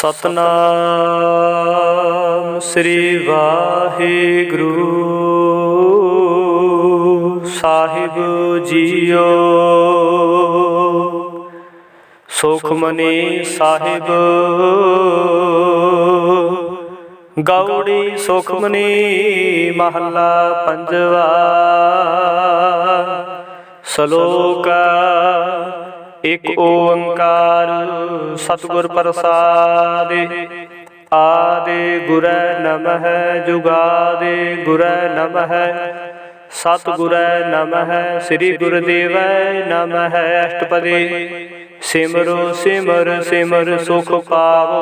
सतनाम श्री वाहिगुरु साहिब जीओ। सुखमनी साहिब गौड़ी सुखमनी महला पंजवा। सलोक एक ओंकार सतगुर प्रसाद। आदि गुरै नमः जुगादि गुरै नमः सतगुरै नमः श्री गुरुदेवै नमः। अष्टपदी सिमरो सिमर सिमर सुख पावो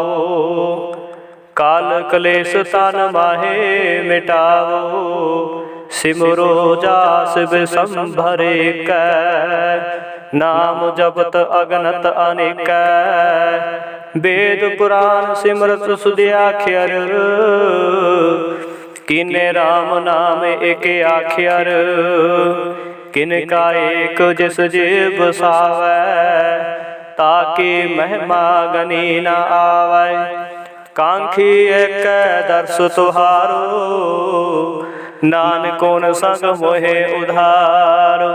काल कलेश तन माहे मिटावो। सिमरो जास बिसंभर कै नाम जपत अगनत अनेक। वेद पुराण सिमरत सुधि आख्यर किने राम नाम एक आख्यर। किनका एक जिस जीव बसावै ताकि महिमा गनी न आवै। कांखी एक दर्श तुहारो नानकोन संग मोहे उधारो।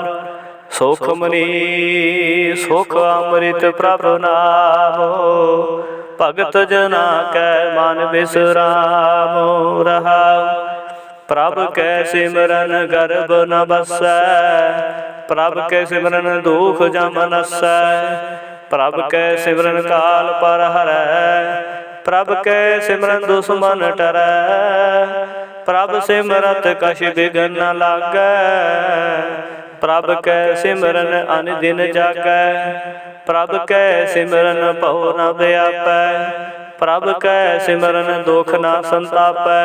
सुखमनी सुख अमृत प्रभु नामो भगत जना कै मन बिसरामो। रहा प्रभ कै सिमरन गर्भ न बसै प्रभ कै सिमरन दुख जम नसै। प्रभ कै सिमरन काल पर हरै प्रभ कै सिमरन दुश्मन टरै। प्रभ सिमरत कछ बिघन न लागै प्रभ कै सिमरन अन दिन जागै। प्रभ कै सिमरन भव न व्यापै प्रभ कै सिमरन दुख न संतापै।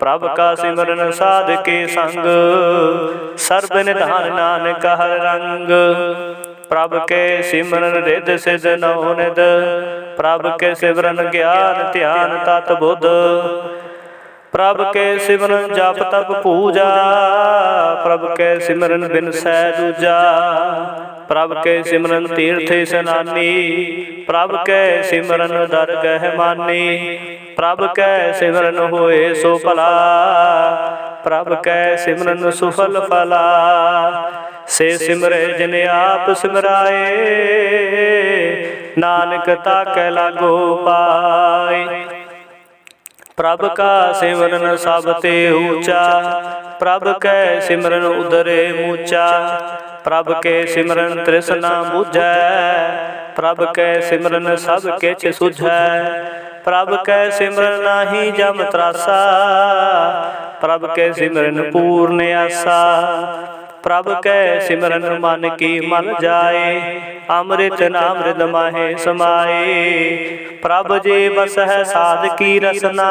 प्रभ का सिमरन साध के संग सर्ब निधान नानक हर रंग। प्रभ के सिमरन रिद सिद्ध नौ निध प्रभ के सिमरन ज्ञान ध्यान तत बुध। प्रभ के सिमरन जप तप पूजा प्रभ के सिमरन बिन सै दूजा। प्रभ के सिमरन तीर्थ स्नानी प्रभ के सिमरन दरगह मानी। प्रभ के सिमरन होए सो भला प्रभ के सिमरन सुफल फला। से सिमरे जिन आप सिमराए नानक ताकै लागो पाए। प्रभ का सिमरन सब ते ऊंचा प्रभ कै सिमरन उदरे मूचा। प्रभ के सिमरन तृष्णा बुझै प्रभ कै सिमरन सब किछ सुझै। प्रभ कै सिमरन नाही जम त्रासा प्रभ कै सिमरन पूर्ण आसा। प्रभ कै सिमरन मन की मन जाए अमृत नामृत माहे समाए। प्रभ जी बस है साध की रसना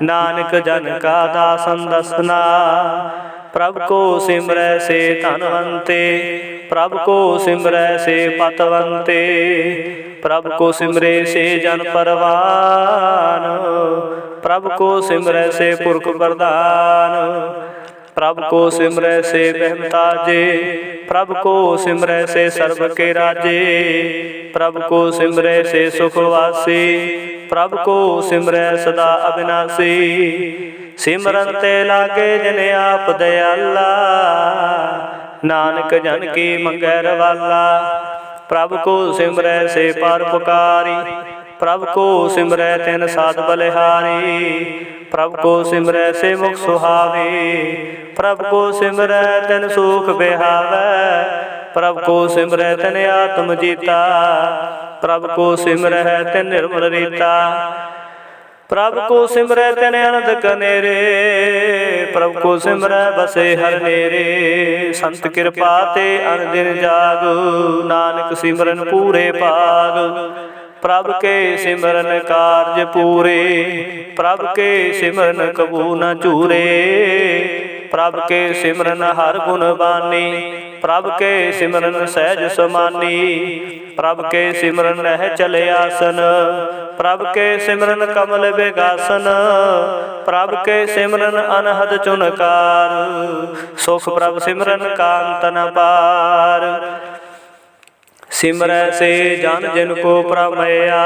नानक जन का दासन दसना। प्रभ को सिमरै से धनवंते प्रभ को सिमरै से पतवंते। प्रभ को सिमरे से जन परवान प्रभ को सिमरै से पुरख प्रदान। प्रभ को सिमरै से बहमताजे प्रभ को सिमरै से सर्व के राजे। प्रभ को सिमरै से सुखवासी प्रभ को सिमरै सदा अविनाशी। सिमरन ते लागे जिन आप दयाला नानक जन की मंगै रवाला। प्रभ को सिमरै से परोपकारी प्रभ को सिमरै तिन साध बलिहारी। प्रभ को सिमरै से मुख सुहावे प्रभ को सिमरै तिन सुख बिहावै। प्रभ को सिमरै तिन आत्म जीता प्रभ को सिमरै तिन निर्मल रीता। प्रभ को सिमरै तिन अनंद कनेरे प्रभ को सिमरै बसे हर नेरे। संत कृपा ते अन दिन जाग नानक सिमरन पूरे पाग। प्रभ के सिमरन कार्य पूरे प्रभ के सिमरन कबू न चूरे। प्रभ के सिमरन हर गुण बानी प्रभ के सिमरन सहज समानी। प्रभ के सिमरन रह चले आसन प्रभ के सिमरन कमल बेगासन। प्रभ के सिमरन अनहद चुनकार सुख प्रभ सिमरन कांत न पार। सिमरै से जन जिनको प्रमया,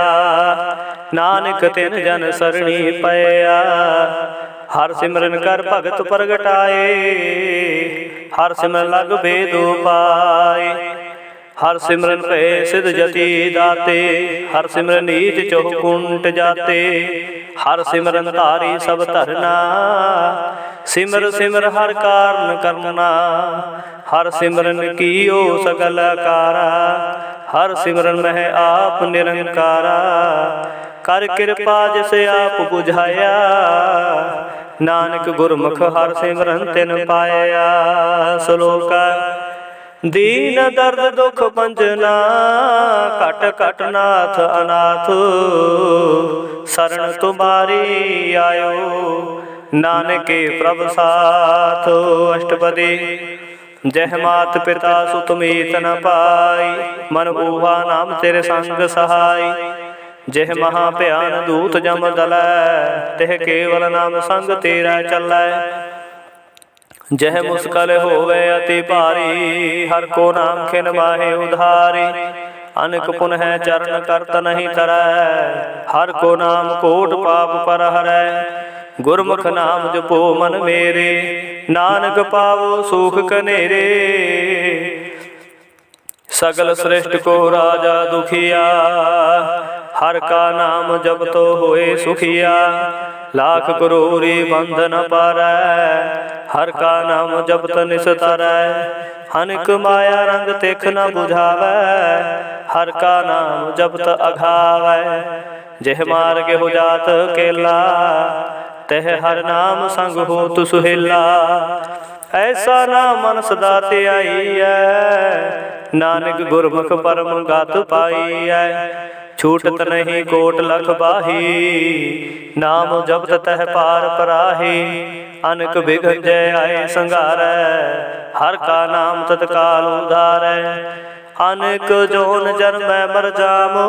नानक तिन जन सरणी पया। हर सिमरन कर भगत प्रगटाए, हर सिमरन लग भेद पाए। हर सिमरन पे सिद्ध जति दाते, हर सिमरन नीच चौह कुंट जाते। हर सिमरन तारी सब धरना, सिमर सिमर हर कारण करना। हर सिमरन कीओ सकल कारा, हर सिमरन मह आप निरंकारा। कर कृपा जिसे आप बुझाया, नानक गुरमुख हर सिमरन तिन पाया। श्लोक दीन दर्द दुख भंजना, कट कट नाथ अनाथ। शरण तुम्हारी आयो, नानके प्रभ साथ। अष्टपदी जह मात पिता सुत मीत न पाई, मन ऊहा नाम तेरे संग सहाय। जह महा भयान दूत जम दलै, तेह केवल नाम संग तेरा चलै। जह मुश्किल होवे अति भारी, हर को नाम खिन माहे उधारी। अनक पुनः चरण करत नहीं तरै, हर को नाम कोट पाप पर हरै। गुरमुख नाम जपो मन मेरे, नानक पावो सुख कनेरे। सगल सृष्टि को राजा दुखिया, हर का नाम जप तो होए सुखिया। लाख करोड़ी बंधन पारै, हर का नाम जपत निस्तारै। अनक माया रंग तिख न बुझावै, हर का नाम जपत अघावै। जह मार्ग हो जात केला, तह हर नाम संग होत सुहेला। ऐसा नाम मन सदा ध्याईऐ, नानक गुरमुख परम गत पाईऐ। छूटत नहीं कोट लख बाही, नाम जपत तह पार पराही। अनक बिघन जय आए संघारै, हर का नाम तत्काल उधारै। अनक जोन जन्मै मर जामो,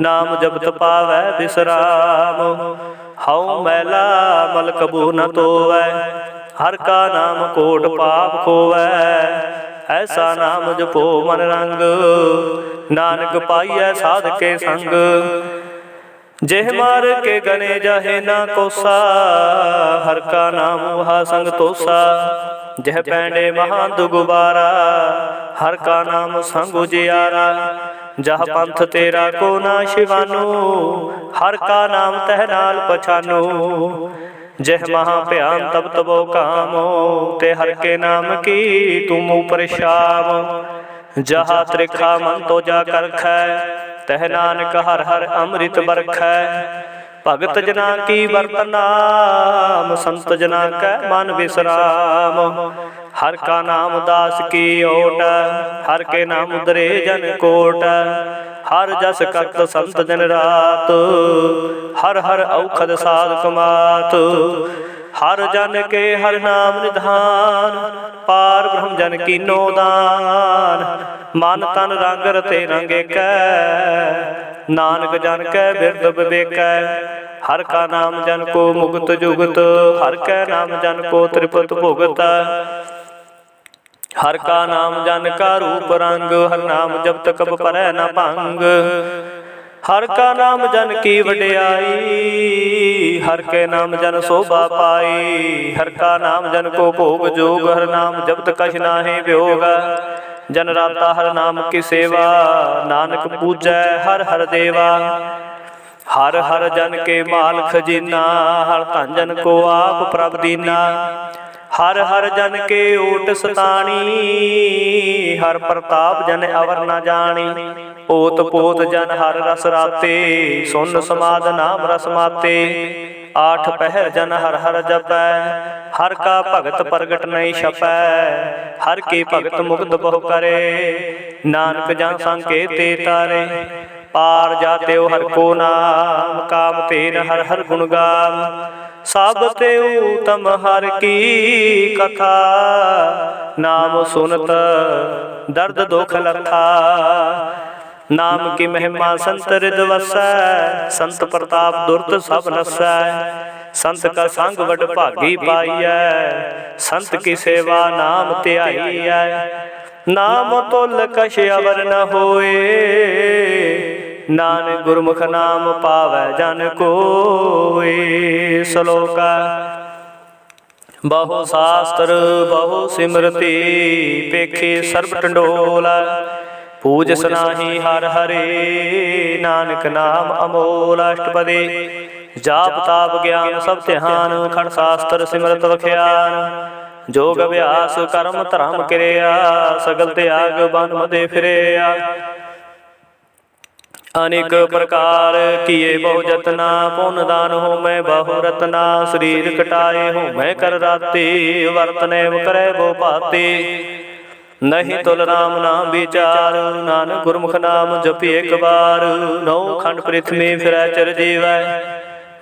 नाम जपत पावै विश्राम। हऊ मैला मल कबू न तोवै, हर का नाम कोट पाप खोवै। ऐसा नाम जपो मन रंग, नानक पाइयै साध के संग। जेह मार के गने जाहे ना कोसा, हर का नाम वहा संग तोसा। जह पैंडे महान दुगुबारा, हर का नाम संग उजियारा। जह पंथ तेरा को ना शिवानु, हर का नाम तह नाल पछानु। जह महा भयान तब तबो कामो, ते हर के नाम की तुम ऊपर शाम। जहा त्रिखा मन तो जा करखै, तह नानक हर हर अमृत बरखै। भगत जना की बरत नाम, संत जना कै मन विश्राम। हर का नाम दास की ओट, हर के नाम उदरे जन कोट। हर जस करत संत दिन रात, हर हर औखद साध कमात। हर जन के हर नाम निधान, पार ब्रह्म जन की नो दान। मन तन रंग रते रंगे कै, नानक जन कै बिरद विवेकै। हर का नाम जन को मुक्त जुगत, हर कै नाम जन को त्रिपत भुगत। हर का नाम जन का रूप रंग, हर नाम जब तक परै न भंग। हर का नाम जन की वड्याई, हर के नाम जन शोभा पाई। हर का नाम जन को भोग जोग, हर नाम जब तक कछ नाहि वियोग। जन राता हर नाम की सेवा, नानक पूजै हर हर देवा। हर हर जन के माल खजीना, हर धन जन को आप प्रभ दीना। हर हर जन के ओट सताणी, हर प्रताप जन अवर न जानी। ओत पोत जन हर रस राते, सुन समाद नाम रस माते। आठ पहर जन हर हर जपै, हर का भगत प्रगट नहीं छपै। हर की भगत मुग्ध बहु करे, नानक जन संकेते तारे। पार जाते हर को नाम, काम तेन हर हर गुण गाम। सब ते उत्तम हर की कथा, नाम सुनत दर्द दुख लथा। नाम की महिमा संत हृद वसै, संत प्रताप दुर्त सब नसै। संत का संग वड भागी पाइयै, संत की सेवा नाम ध्याईयै। नाम तुल कछ अवर न होए, नानक गुरमुख नाम पावै जन कोय। श्लोक बहु शास्त्र बहु सिमरति, पेखे सर्ब टंडोला। पूजस नाही हर हरे, नानक नाम अमोल। अष्टपदी जाप ताप ज्ञान सब ध्यान, खंड शास्त्र सिमरत वख्यान। जोग अभ्यास कर्म धर्म क्रिया, सगल त्याग बन मदे फिरिया। अनेक प्रकार किए बहु जतना, पुन दान हो मैं बहु रतना। शरीर कटाए हो मैं कर राते, वर्तने करे वो पाते। नहीं तुल राम नाम विचार, नानक गुरमुख नाम जपि एक बार। नौ खंड पृथ्वी फिरै चिर जीवै,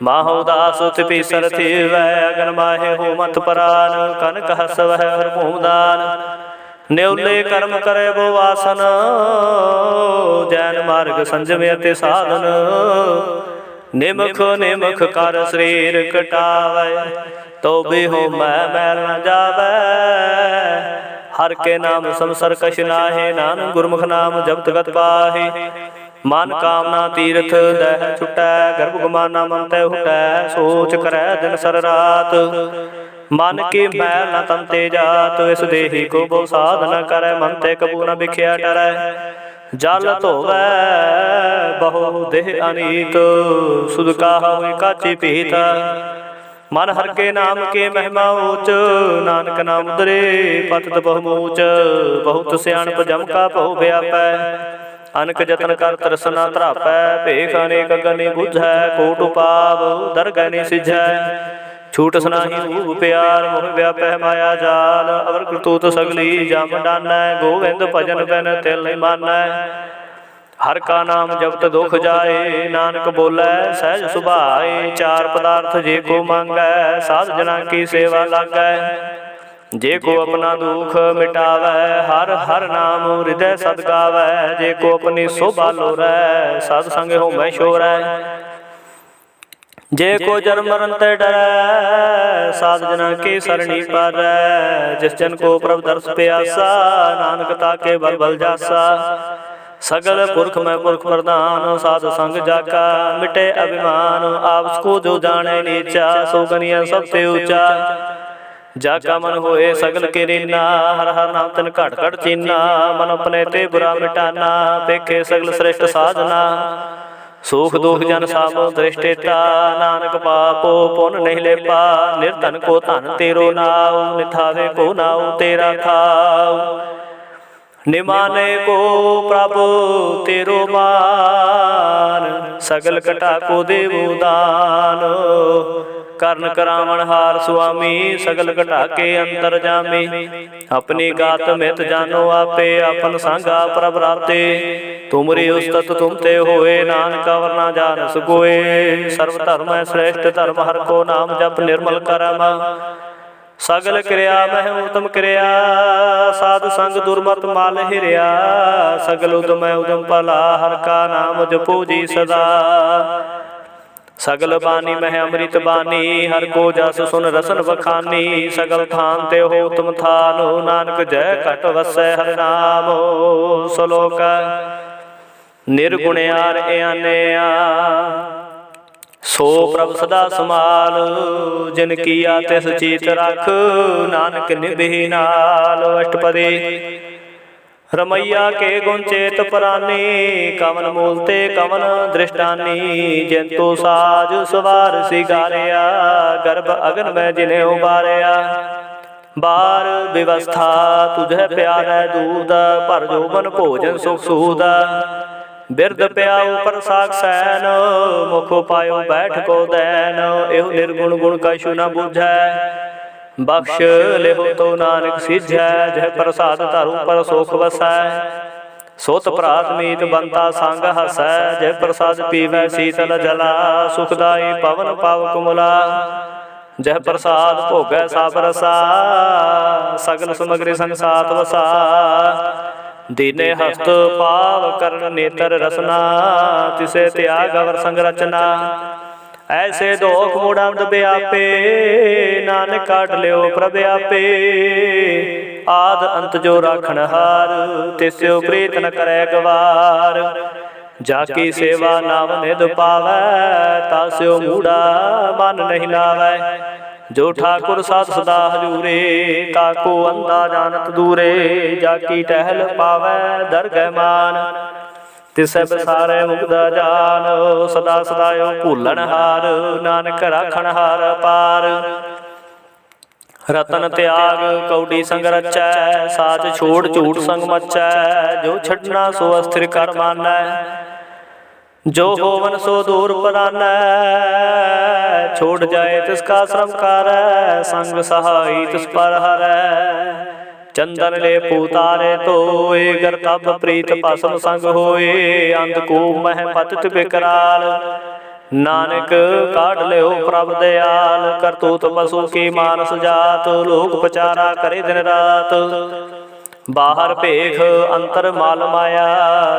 माहो दास तिपि सर थीवै। अगन माहे हो मत परान, कनक हसवै हर भूमदान। न्योले कर्म करे वो आसन, जैन मार्ग संजम अति साधन। निमख निमख कर शरीर कटावै, तो भी हो मैं मैल न जावै। हर के नाम संसर कछ नाहि, नानक गुरमुख नाम जपत गत पाहि। मन कामना तीर्थ दह छुटै, गर्भ गुमाना मन तै हुटै। सोच करै दिन सर रात, मन की मैल न तन ते जात। इस देही को बहु साध न करै, मन ते कबू न बिख्या डरै। जल धोवै बहु देह अनीत, सुध काहा हुई काची पीत। मन हर के नाम के महिमा ऊच, नानक नाम उदरे पतत बहुमूच। बहुत सियाणप जम का बहु व्यापै, अनक जतन कर तरसना त्रापै। भेख अनेक गनि बुझै, कोट पाव दरगह नि सिझै। छूट सनाही ऊब प्यार, मोह व्यापै माया जाल। अवर करतूत सगली जम डानै, गोविंद भजन बिन तिल नहीं मानै। हर का नाम जपत दुख जाए, नानक बोलै सहज सुभाए। चार पदार्थ जे को मांगै, साध जना की सेवा लागै। जे को अपना दुख मिटावै, हर हर नाम हृदय सद गावै। जे को अपनी शोभा लोरै, साध संग हो मैं शोरै। जे को जन्म मरण ते डरै, साध जना की सरणी पारै। जिस जन को प्रभु दर्श प्यासा, नानक ताके बल बल जासा। सगल पुरख में पुरख प्रधान, साध संग जाका मिटे अभिमान। आपस को जो जाने नीचा, सो गनिया सबसे ऊंचा। जाका मन होए सगल के रीना, हर हर नाम तन घट घट चीना। मन अपने ते बुरा मिटाना, पेखे सगल श्रेष्ठ साधना। सुख दुख जन सामो दृष्टेता, नानक पापो पुन नहीं लेपा। निर्धन को धन तेरो नाव, निथावे को नाव तेरा थाव। निमाने को प्रभु तेरो मान, सगल कटा को देवो दान। कर्ण करावण हार स्वामी, सगल कटा के अंतर जामी। अपनी गात मित जानो आपे, अपन संगा प्रभ राते। तुमरी उस्तत तुम ते होए, नानक अवर ना जान सकोए। सर्व धर्म श्रेष्ठ धर्म, हर को नाम जप निर्मल करम। सगल क्रिया मह उत्तम क्रिया, साध संग दुर्मत माल हिरिया। सगल उदम उदम भला, हर का नाम जपो जी सदा। सगल बानी मह अमृत बानी, हर को जस सुन रसन बखानी। सगल थान ते हो तुम थानो, नानक जय घट वसै हर नामो। श्लोक निर्गुण यार आनया, सो प्रभ सदा समाल। जिन किया तिस चीत रख, नानक निभिहि नाल। अष्टपदी रमैया के गुण चेत परानी, कवन मूलते कवन दृष्टानी। जिंतु साज सवार सिगारिया, गर्भ अगन में जिन्हें उबारिया। बार व्यवस्था तुझे प्यार दूध, पर जोबन भोजन सुख सूद। बिरद प्याऊ पर साग सैन, मुख पायो बैठ को दैन। एहु निर्गुण गुण कछु न बुझै, बख्श लेहो तो नानक सिझै। जह प्रसाद धरु पर सुख वसै, सोत प्रात मीत बनता संग हसै। जह प्रसाद पीवै शीतल जला, सुखदाई पवन पावक मुला। जह प्रसाद भोगै सब रसा, सगल समग्री संग साथ वसा। दीने हस्त पाव करण नेत्र रसना, तिसे त्याग अवर संग रचना। ऐसे दोख मुड़ांद व्यापे, नानक काट लियो प्रभ आपे। आद अंत जो राखण हार, तिस्यो प्रीत न करे गवार। जाकी सेवा नाम निध पावै, तास्यो मूढ़ा मन नहीं लावै। जो ठाकुर साध सदा हजूरे, ताको अंधा जानत दूरे। जाकी टहल पावै दरगह मान, तिसै बसारै मुक्ता जान। सदा सदायो भूलन हार, नानक राखण हार पार। रतन त्याग कौडी संग रचै, साच छोड़ झूठ संग मचै। जो छड़ना सो अस्थिर कर मानै, जो होवन सो दूर परानै। छोड़ जाए तिसका श्रम कारै, संग सहाई तिस पर हरै। चंदन ले पूतारे तोए, गर तब प्रीत भस्म संग होए। अंधकूप मह पतित विकराल, नानक काढ़ लियो प्रभ दयाल। करतूत पशु की मानस जात, लोक पचारा करे दिन रात। बाहर भेख अंतर माल माया,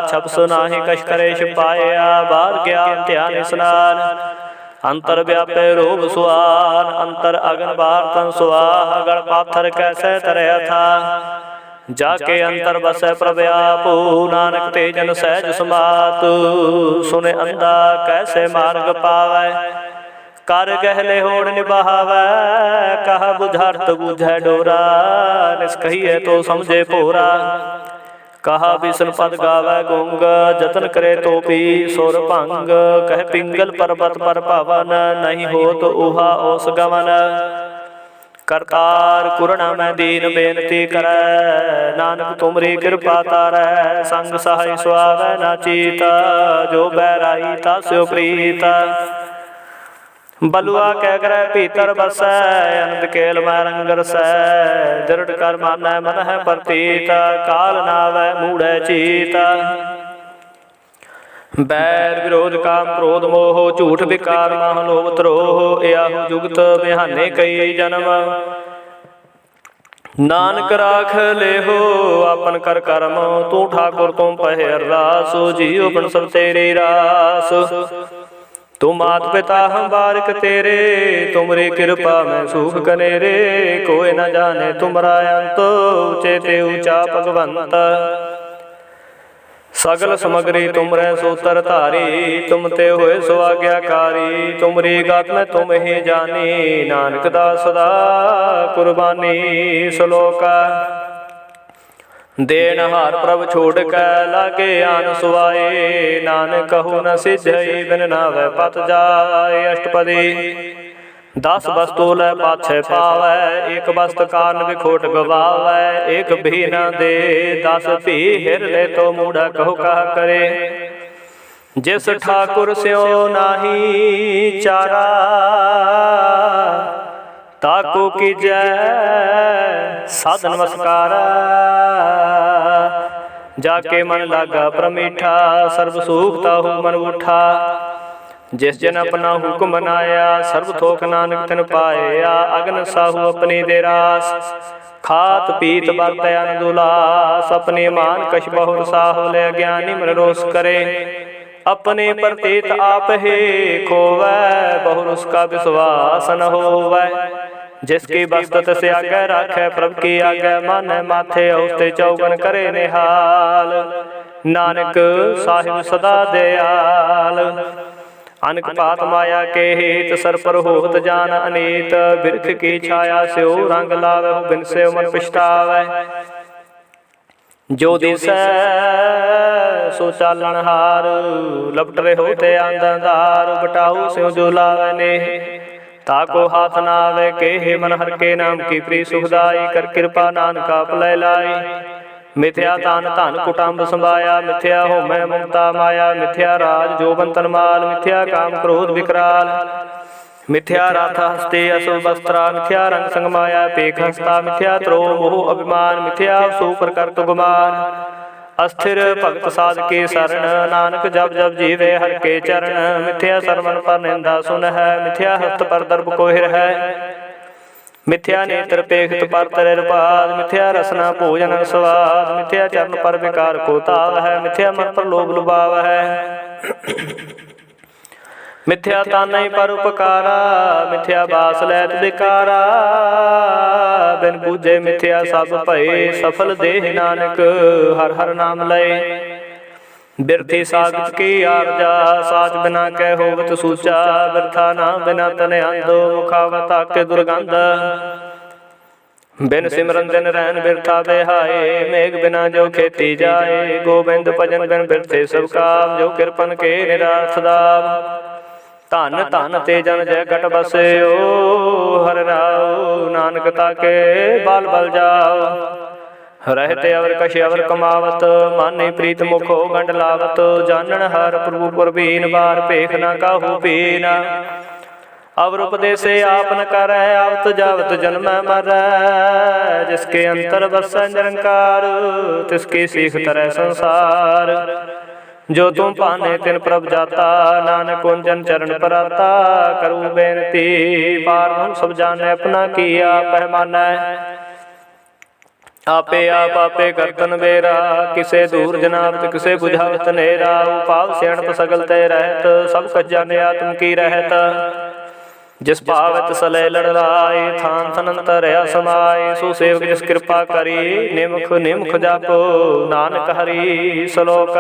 छपस नाहि कछ करे छिपाया। बाहर ज्ञान ध्यान स्नान, अंतर व्यापे रोग सुआन। अंतर अगन बाहर तन सुआह, गढ़ पाथर कैसे तरह था। जाके अंतर बसै प्रभ आपो, नानक ते जन सहज समात। सुने अंधा कैसे मार्ग पावै, कर गहले होड़ निभावै। कहा बुझारत बूझै डोरा, निस कहिए तो समझे भोरा। कहा बिसन पद गावै गुंग, जतन करे तो भी सुर भंग। कह पिंगल पर्वत पर पावन, नहीं होत उहा ओस गवन। करतार कुरना मैं दीन बेनती करै, नानक तुमरी कृपा तारै। संग सहाय सुआवै ना चीता, जो बैराई तास्यो प्रीता। बलुआ कै ग्रह भीतर बसै, अनंत केल मैं रंग रसै। दृढ़ कर मानै मन है प्रतीत, काल नावै मूढ़ै चीता। बैर विरोध काम क्रोध मोह, झूठ विकार माह लोभ त्रोह। याहू जुगत बिहाने कई जन्म, नानक राख ले हो अपन कर कर्म। तू ठाकुर तुम पहे अरदास, जीव बन सब तेरी रास। तुम मात पिता हम बारिक तेरे, तुमरी कृपा में सुख कनेरे। कोई न जाने तुमरा अंत, चेते ऊंचा भगवंत। सगल समग्री तुमरे सूत्र धारी, तुम ते होए सो आज्ञाकारी। तुमरी गात में तुम ही जानी, नानक दास सदा कुर्बानी। श्लोका देन हार प्रभ छोड़ कै, लागे आन सुआए। नानक कहू न सिद्धई, बिन नावै पत जाए। अष्टपदी 10 वस्तु लै पाछे पावै, एक वस्त कारण विखोट गवावै। एक भी न दे 10 भी हिर ले, तो मूढ़ा कहु कहा करे। जिस ठाकुर स्यो नाही चारा, ताको कीजै साध नमस्कारा। जाके मन लागा प्रमीठा, सर्व सुख ताहु मन उठा। जिस जन अपना हुक्म मनाया, सर्व थोक नानक तिन पाया। अगन साहू अपनी दे रास, खात पीत बरतै आनंद उल्लास। अपने मान कछ बहुर साहु, ले ज्ञानी मन रोष करे। अपने प्रतीत आप ही खोवै, बहुर उसका विश्वास न होवै। जिसकी बस्तत से आगे राखै, प्रभ की आगे मानै माथे। औसते चौगन करे निहाल, नानक साहिब सदा दयाल। अनक पात माया के हेत, सर पर होत जान अनीत। बिरख की छाया स्यो रंग लावै, बिन से मन पछतावै। जो दिसै सो चालन हार, लपट रे होते आंदनदार। बटाऊ स्यो जो लावै ने, ताको हाथ न आवे के। मन हर के नाम की प्री सुखदाई, कर कृपा नानक आप लै लाई। मिथ्या तान धन कुटुंब संभाया, मिथ्या होमै ममता माया। मिथ्या राज जोबन तन माल, मिथ्या काम क्रोध विकराल। मिथ्या राथ हस्ते असुर वस्त्रा, मिथ्या रंग संग माया पेख हस्ता। मिथ्या त्रोह मोह अभिमान, मिथ्या सुपर करत गुमान। अस्थिर भगत साध के शरण, नानक जब जब जीवे हर के चरण। मिथ्या सरमन पर निंदा सुन है, मिथ्या हस्त पर दर्भ कोहिर है। मिथ्या नेत्र पेखत पर तरेर पाद, मिथ्या रसना भोजन स्वाद। मिथ्या चरण पर विकार को ताव है, मिथ्या मन पर लोभ लुभाव है। ਮਿਥਿਆ ਤਾਨੈ ਪਰ ਉਪਕਾਰਾ, ਮਿਥਿਆ ਬਾਸ ਲੈਤ ਬਿਕਾਰਾ। ਬਿਨ ਬੂਝੇ ਮਿਥਿਆ ਸਭ ਭਏ, ਸਫਲ ਦੇਹ ਨਾਨਕ ਹਰ ਹਰ ਨਾਮ ਲਏ। ਬਿਰਥੀ ਸਾਗਤ ਕੀ ਆਰਜਾ, ਸਾਚ ਬਿਨਾ ਕਹਿ ਹੋਵਤ ਸੂਚਾ। ਬਿਰਥਾ ਨਾ ਬਿਨਾ ਤਨ ਅੰਧ, ਮੁਖਾਵਤ ਆਕੇ ਦੁਰਗੰਧ। ਬਿਨ ਸਿਮਰਨ ਦਿਨ ਰਹਿਣ ਬਿਰਥਾ ਬਿਹਾਏ, ਮੇਘ ਬਿਨਾ ਜੋ ਖੇਤੀ ਜਾਏ। ਗੋਬਿੰਦ ਭਜਨ ਬਿਨ ਬਿਰਥੇ ਸਭ ਕਾਮ, ਜੋ ਕਿਰਪਨ ਕੇ ਨਿਰਾਰਥ ਦਾਮ। ਧਨ ਧਨ ਤੇ ਜਨ ਜੈ ਘਟ ਬਸਿਓ, ਹਰਿ ਰਾਉ ਨਾਨਕ ਤਾਕੇ ਬਲ ਬਲ ਜਾਓ। ਰਹਿਤੇ ਅਵਰ ਕਛ ਅਵਰ ਕਮਾਵਤ, ਮਾਨੇ ਪ੍ਰੀਤ ਮੁਖੋ ਗੰਢ ਲਾਵਤ। ਜਾਨਣ ਹਰ ਪ੍ਰਭੂ ਪ੍ਰਵੀਨ, ਬਾਰ ਭੇਖ ਨਾ ਕਾਹੂ ਪੀਨ। ਅਵਰ ਉਪਦੇਸੇ ਆਪ ਨ ਕਰੈ, ਆਵਤ ਜਾਵਤ ਜਨਮੈ ਮਰੈ। ਜਿਸਕੇ ਅੰਤਰ ਵਸੈ ਨਿਰੰਕਾਰ, ਤਿਸਕੀ ਸੀਖ ਤਰੈ ਸੰਸਾਰ। ਜੋ ਤੁਮ ਭਾਨੇ ਤਿਨ ਪ੍ਰਭ ਜਾਤਾ, ਨਾਨਕ ਕੁੰਜਨ ਚਰਨ ਪਰਾਤਾ। ਕਰੂ ਬੇਨਤੀ ਪਾਰ ਬ੍ਰਹਮ ਸਭ ਜਾਣੈ, ਆਪਣਾ ਕੀਆ ਪਹਿਮਾਨੈ। ਆਪੇ ਆਪ ਆਪੇ ਕਰਤਨ ਬੇਰਾ, ਕਿਸੇ ਦੂਰ ਜਨਾਵਤ ਕਿਸੇ ਬੁਝਾਵਤ ਨੇਰਾ। ਉਪਾਵ ਸਿਆਣਪ ਸਗਲ ਤੇ ਰਹਿਤ, ਸਭ ਕਛ ਜਾਣੇ ਆਤਮ ਕੀ ਰਹਿਤ। ਜਿਸ ਭਾਵਤ ਸਲੇ ਲੜ ਲਾਏ, ਥਾਨ ਥਨ ਅੰਤਰਿਆ ਸਮਾਏ। ਸੋ ਸੇਵਕ ਜਿਸ ਕਿਰਪਾ ਕਰੀ, ਨਿਮਖ ਨਿਮਖ ਜਾਪੋ ਨਾਨਕ ਹਰੀ। ਸ਼ਲੋਕ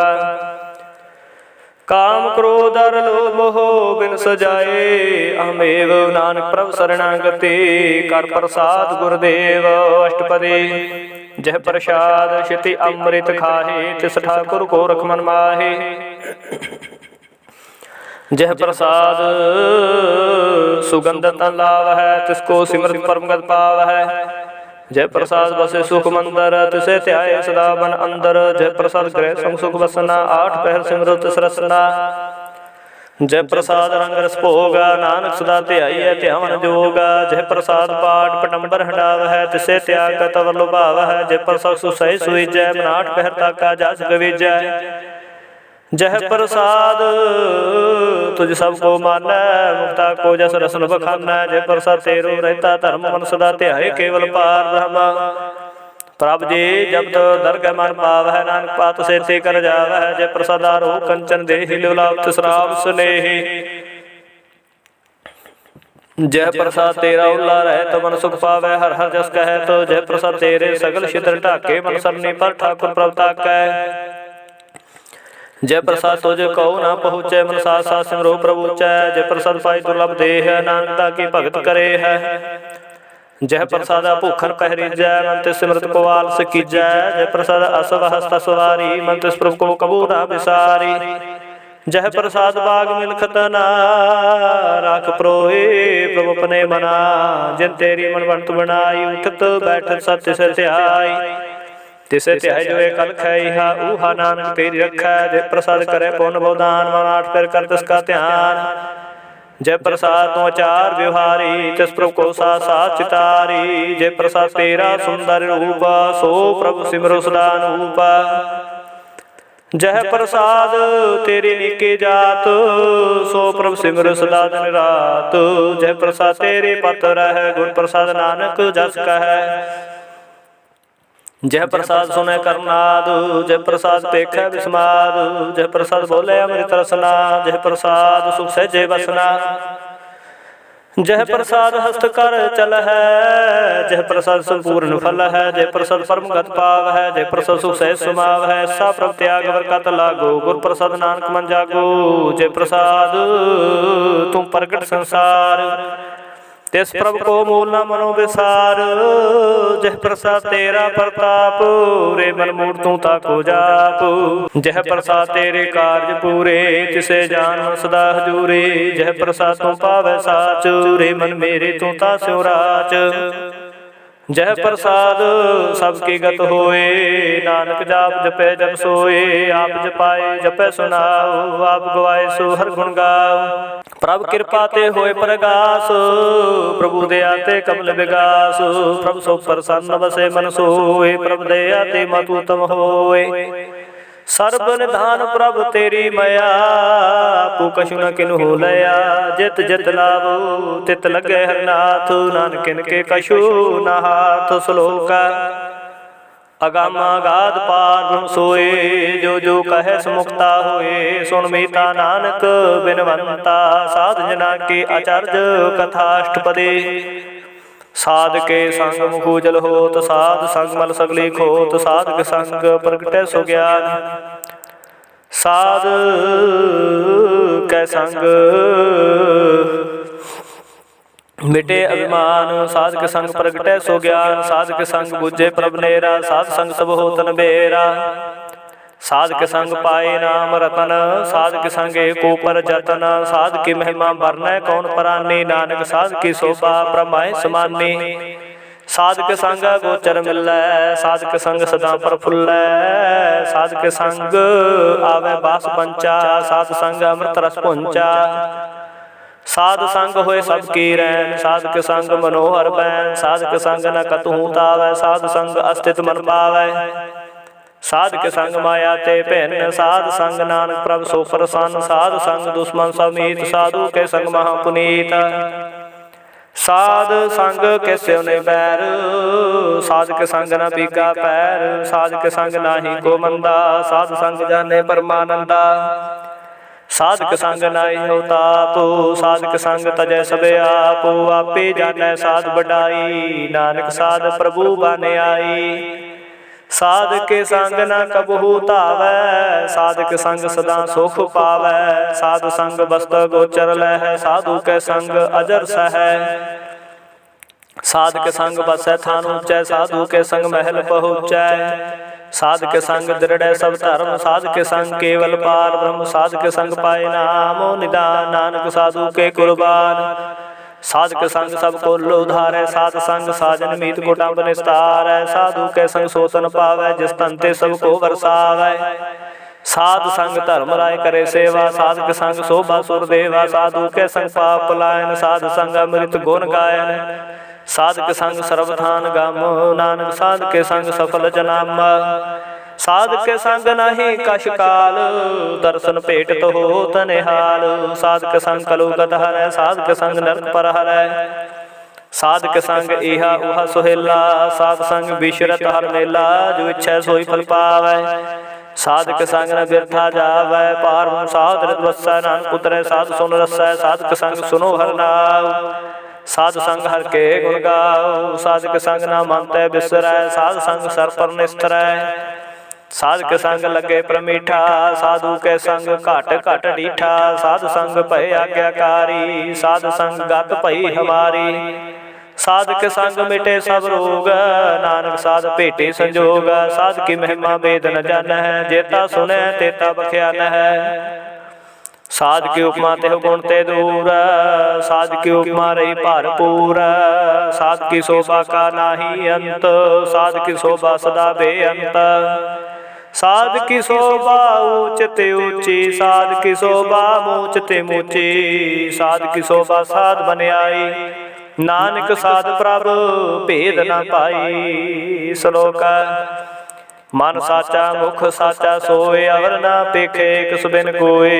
ਕਾਮ ਕ੍ਰੋਧ ਅਰ ਲੋਭ ਮੋਹ ਬਿਨ ਸਜਾਏ। ਅਹਮੇਵ ਨਾਨਕ ਪ੍ਰਭ ਸਰਣਾਗਤੀ, ਕਰ ਪ੍ਰਸਾਦ ਗੁਰਦੇਵ ਅਸ਼ਟਪਦੀ। ਜਹ ਪ੍ਰਸਾਦ ਛਿਤੀ ਅੰਮ੍ਰਿਤ ਖਾਹੇ, ਤਿਸ ਠਾਕੁਰ ਕੋ ਰਖ ਮਨ ਮਾਹੇ। ਜਹ ਪ੍ਰਸਾਦ ਸੁਗੰਧ ਤਨ ਲਾਵਹਿ, ਤਿਸਕੋ ਸਿਮਰਤ ਪਰਮ ਗਤ ਪਾਵਹਿ। ਜੈ ਪ੍ਰਸਾਦ ਬਸੇ ਸੁਖ ਮੰਦਰ, ਤਿਸੇ ਧਿਆਏ ਸਦਾ ਬਨ ਅੰਦਰ। ਜੈ ਪ੍ਰਸਾਦ ਗ੍ਰਹਿ ਸੰਗ ਸੁਖ ਵਸਨਾ, ਆਠ ਪਹਿਰ ਸਿਮਰੋ ਤਿਸ ਰਸਨਾ। ਜੈ ਪ੍ਰਸਾਦ ਰੰਗ ਰਸ ਭੋਗਾ, ਨਾਨਕ ਸਦਾ ਧਿਆਈਐ ਧਿਆਵਨ ਜੋਗਾ। ਜੈ ਪ੍ਰਸਾਦ ਪਾਠ ਪਟੰਬਰ ਹੰਡਾਵਹਿ, ਤਿਸੇ ਤਿਆਗ ਕਤ ਅਵਰ ਲੁਭਾਵਹਿ। ਜੈ ਪ੍ਰਸਾਦ ਸੁਸਹਿ ਸੁਈਜੈ, ਮਨ ਆਠ ਪਹਿਰ ਤਾਕਾ ਜਸ ਗਵੀਜੈ। ਜਹ ਪ੍ਰਸਾਦ ਤੁਝ ਸਭ ਕੋ ਮਾਨੈ, ਮੁਕਤਾ ਕੋ ਜਸ ਰਸਨ ਬਖਾਨੈ। ਜੈ ਪ੍ਰਸਾਦ ਤੇਰੋ ਰਹਿਤਾ ਧਰਮ, ਮਨ ਸਦਾ ਧਿਆਏ ਕੇਵਲ ਪਾਰ ਬ੍ਰਹਮ। ਪ੍ਰਭ ਜੀ ਜਪਤ ਦਰਗਹਿ ਮਨ ਪਾਵਹਿ, ਨਾਨਕ ਪਾਤ ਸੇਤੇ ਕਰ ਜਾਵਹਿ। ਜੈ ਪ੍ਰਸਾਦਾਰੋ ਕੰਚਨ ਦੇਹਿ, ਲਿਵ ਲਾਭ ਤਿਸ ਰਾਮ ਸਨੇਹੀ। ਜੈ ਪ੍ਰਸਾਦ ਤੇਰਾ ਉਲਾ ਰਹਿਤ, ਮਨ ਸੁਖ ਪਾਵੈ ਹਰ ਹਰ ਜਸ ਕਹਿਤ। ਜੈ ਪ੍ਰਸਾਦ ਤੇਰੇ ਸਗਲ ਛਿਦਰ ਢਾਕੇ, ਮਨ ਸਰਨੀ ਪਰ ਠਾਕੁਰ ਪ੍ਰਭ ਤਾਕੈ। ਜੈ ਪ੍ਰਸਾਦ ਤੁਝ ਕਉ ਨਾ ਪਹੁੰਚੈ, ਮਨ ਸਾਥ ਸਾਥ ਸਿਮਰੋ ਪ੍ਰਭੂ ਚੈ। ਜੈ ਪ੍ਰਸਾਦ ਪਾਈ ਦੁਰਲਭ ਦੇਹ, ਨਾਨਕ ਤਾ ਕੀ ਭਗਤ ਕਰੇ ਹੈ। ਜੈ ਪ੍ਰਸਾਦਾ ਭੂਖਨ ਪਹਿਰੀਜੈ, ਮਨ ਤਿਸ ਸਿਮਰਤ ਕੋ ਆਲਸ ਕੀਜੈ। ਜੈ ਪ੍ਰਸਾਦ ਅਸਵ ਹਸਤ ਸਵਾਰੀ, ਮਨ ਤਿਸ ਪ੍ਰਭ ਕੋ ਕਬੂ ਨਾ ਵਿਸਾਰੀ। ਜੈ ਪ੍ਰਸਾਦ ਬਾਗ ਮਿਲਖਤ ਨਾ, ਰਾਖ ਪਰੋਏ ਪ੍ਰਭ ਆਪਣੇ ਮਨਾ। ਜਿਨ ਤੇਰੀ ਮਨ ਵੰਤ ਬਣਾਈ, ਉਠਤ ਬੈਠਤ ਸਤ ਤਿਸ ਧਿਆਈ। ਤਿਸੇ ਧਿਆਏ ਜੋ ਏ ਕਲ ਖੈਹਾ, ਊਹਾ ਨਾਨਕ ਤੇਰੀ ਰਖੈ। ਜੈ ਪ੍ਰਸਾਦ ਕਰੇ ਪੁੰਨ ਬਉਦਾਨ, ਮਨ ਆਠ ਫਿਰ ਕਰ ਤਿਸ ਕਾ ਧਿਆਨ। ਜੈ ਪ੍ਰਸਾਦ ਤੂੰ ਆਚਾਰ ਵਿਵਹਾਰੀ, ਤਿਸ ਪ੍ਰਭ ਕੋ ਸਾਥ ਸਾਥ ਚਿਤਾਰੀ। ਜੈ ਪ੍ਰਸਾਦ ਤੇਰਾ ਸੁੰਦਰ ਰੂਪ, ਸੋ ਪ੍ਰਭ ਸਿਮਰੋ ਸਦਾ ਅਨੂਪ। ਜੈ ਪ੍ਰਸਾਦ ਤੇਰੀ ਨੀਕੀ ਜਾਤ, ਸੋ ਪ੍ਰਭ ਸਿਮਰੋ ਸਦਾ ਦਿਨ ਰਾਤ। ਜੈ ਪ੍ਰਸਾਦ ਤੇਰੇ ਪਤ ਰਹਿ, ਗੁਰ ਪ੍ਰਸਾਦ ਨਾਨਕ ਜਸ ਕਹੈ। ਜੈ ਪ੍ਰਸਾਦ ਸੁਨੈ ਕਰਨਾਦ, ਜੈ ਪ੍ਰਸਾਦ ਪੇਖੈ ਬਿਸਮਾਦ। ਜੈ ਪ੍ਰਸਾਦ ਬੋਲੇ ਅੰਮ੍ਰਿਤ ਰਸਨਾ, ਜੈ ਪ੍ਰਸਾਦ ਸੁਖ ਸਹਿਜੇ ਬਸਨਾ। ਜੈ ਪ੍ਰਸਾਦ ਹਸਤ ਕਰ ਚਲ ਹੈ, ਜੈ ਪ੍ਰਸਾਦ ਸੰਪੂਰਨ ਫਲ ਹੈ। ਜੈ ਪ੍ਰਸਾਦ ਪਰਮ ਗਤ ਪਾਵ ਹੈ, ਜੈ ਪ੍ਰਸਾਦ ਸੁਖ ਸਹਿਜ ਸਮਾਵ ਹੈ। ਸਾ ਪ੍ਰਭ ਤਿਆਗ ਵਰ ਕਤ ਲਾਗੋ, ਗੁਰ ਪ੍ਰਸਾਦ ਨਾਨਕ ਮਨ ਜਾਗੋ। ਜੈ ਪ੍ਰਸਾਦ ਤੂੰ ਪ੍ਰਗਟ ਸੰਸਾਰ, ਤਿਸ ਪ੍ਰਭ ਕੋ ਮੂਲ ਨਾ ਮਨੋ ਵਿਸਾਰ। ਜੈ ਪ੍ਰਸਾਦ ਤੇਰਾ ਪ੍ਰਤਾਪ, ਰੇ ਮਨ ਮੂੜ ਤੂੰ ਤਾਕੋ ਜਾਪ। ਜੈ ਪ੍ਰਸਾਦ ਤੇਰੇ ਕਾਰਜ ਪੂਰੇ, ਤਿਸੇ ਜਾਨ ਸਦਾ ਹਜੂਰੇ। ਜੈ ਪ੍ਰਸਾਦ ਤੂੰ ਪਾਵੈ ਸਾਚ, ਰੇ ਮਨ ਮੇਰੇ ਤੂੰ ਤਾਸਿਓ ਰਾਚ। ਜੈ ਪ੍ਰਸਾਦ ਸਭ ਕੀ ਗਤ ਹੋਏ, ਨਾਨਕ ਜਾਪ ਜਪੈ ਜਪ ਸੋਏ। ਆਪ ਜਪਾਏ ਜਪੈ ਸੁਨਾਉ, ਆਪ ਗਵਾਏ ਸੋ ਹਰਿ ਗੁਣ ਗਾਉ। ਪ੍ਰਭ ਕਿਰਪਾ ਤੇ ਹੋਏ ਪ੍ਰਗਾਸ, ਪ੍ਰਭੂ ਦਇਆ ਤੇ ਕਮਲ ਵਿਗਾਸ। ਪ੍ਰਭ ਸੋ ਪ੍ਰਸੰਨ ਵਸੇ ਮਨ ਸੋਏ, ਪ੍ਰਭ ਦਇਆ ਤੇ ਮਤੁ ਉਤਮ ਹੋਏ। ਸਰਬ ਨਿਧਾਨ ਪ੍ਰਭ ਤੇਰੀ ਮਇਆ, ਆਪੂ ਕਛੁ ਨ ਕਿਨਹੂ ਲਿਆ। ਜਿਤ ਜਿਤ ਲਾਵੋ ਤਿਤ ਲੱਗੈ ਹਰਿ ਨਾਥ, ਨਾਨਕ ਕਿਨ ਕੇ ਕਛੁ ਨ ਹਾਥ। ਸ਼ਲੋਕ अगम अगाध पार ब्रह्म सोए, जो जो कहे सुमुक्ता होए। सुन मीता नानक बिनवंता, साध जना के आचार्य कथाष्टपदे। साध के संग मुख उजल होत, साध संग मल सगली खोत। साध के संग प्रगटै सो ज्ञान, साध कै संग मिटे अभिमान। साध के संग प्रगटै सो ज्ञान, साध के संग बुझे प्रभ नेरा। साध संग सब होतन बेरा, साध के संग पाए नाम रतन। साध के संग एक ऊपर जतन, साध की महिमा बरनै कौन परानी। नानक साध की शोभा प्रमाय समानी। साध के संग गोचर मिलै, साध के संग सदा प्रफुल्लै। साध के संग आवे बास पंचा, साध संग अमृत रस पुंचा। साध संग होए सब की रैन, साध के संग मनोहर बैन। साध के संग न कतहु तावै, साध संग अस्तित्व मन पावै। साध के संग माया ते भिन्न, साध संग नानक प्रभ सो प्रसन्न। साध संग दुश्मन समीत, साधु के संग महापुनीत। साध संग के स्यो नहीं बैर, साध के संग न पीका पैर। साध के संग नाही को मंदा, साध संग जाने परमानंदा। साध के संग नाई हो तापो, साध के संग तजै सबे आपो। आपे जानै साध बढ़ाई, नानक साध प्रभु बाने आई। साध के संग न कबहू तावै, साध के संग सदा सुख पावै। साध संग बस्त गोचर लहै, साधु के संग अजर सहै। साध के संग बसै थान ऊंचै, साधु के संग महल पहुँचै। साध के संग दृढ़ सब धर्म, साध के संग केवल पार ब्रह्म। साध के संग पाए नामो निदान, नानक साधु के कुर्बान। साध के संग सब को उधारै, साध संग साजन मीत कुटुंब निस्तारै। साधु के संग सोतन पावै, जिस तंते सब को बरसावै। साध संग धर्म राय करे सेवा, साध के संग शोभा सुर देवा। साधु के संग पाप पलायन, साध संग अमृत गुण गायन। साध के संग सर्वधान गम, नानक साध के संग सफल जनाम। साध के संग नहीं कश काल, दर्शन भेट तो हो तनिहाल। साध के संग कलुगत हरै, साध के संग नरक पर हरै। साध के संग इहा उहा सुहेला, साध संग विशरत हर मेला। जो इच्छा सोई फल पावै, साध के संग न बिरथा जावै। पार साध रित वसै, नानक उतरै साध सुन रसै। साध के संग सुनो हर नाम, साध संग हर के गुण गाओ। साध के संग न मानतै बिसरै, साध संग सर पर निस्तरै। साध के संग लगे प्रमीठा, साधु के संग घट घट डीठा। साध संग भय आज्ञाकारी, साध संग गत भई हमारी। साध के संग मिटे सब रोग, नानक साध भेटे संजोग। साध की महिमा वेद न जानै, जेता सुनै तेता बख्यान है। साध की उपमा तेह गुण ते दूर, साध की उपमा रही भरपूर। साध की शोभा का नाही अंत, साध की शोभा सदा बेअंत। साध की शोभा ऊंच ते ऊंची, साध की शोभा मूंच ते मूंची। साध की शोभा साध बन आई, नानक साध प्रभ भेद न पाई। श्लोक मन साचा मुख साचा सोए, अवर ना पेखे एक सुबिन कोए।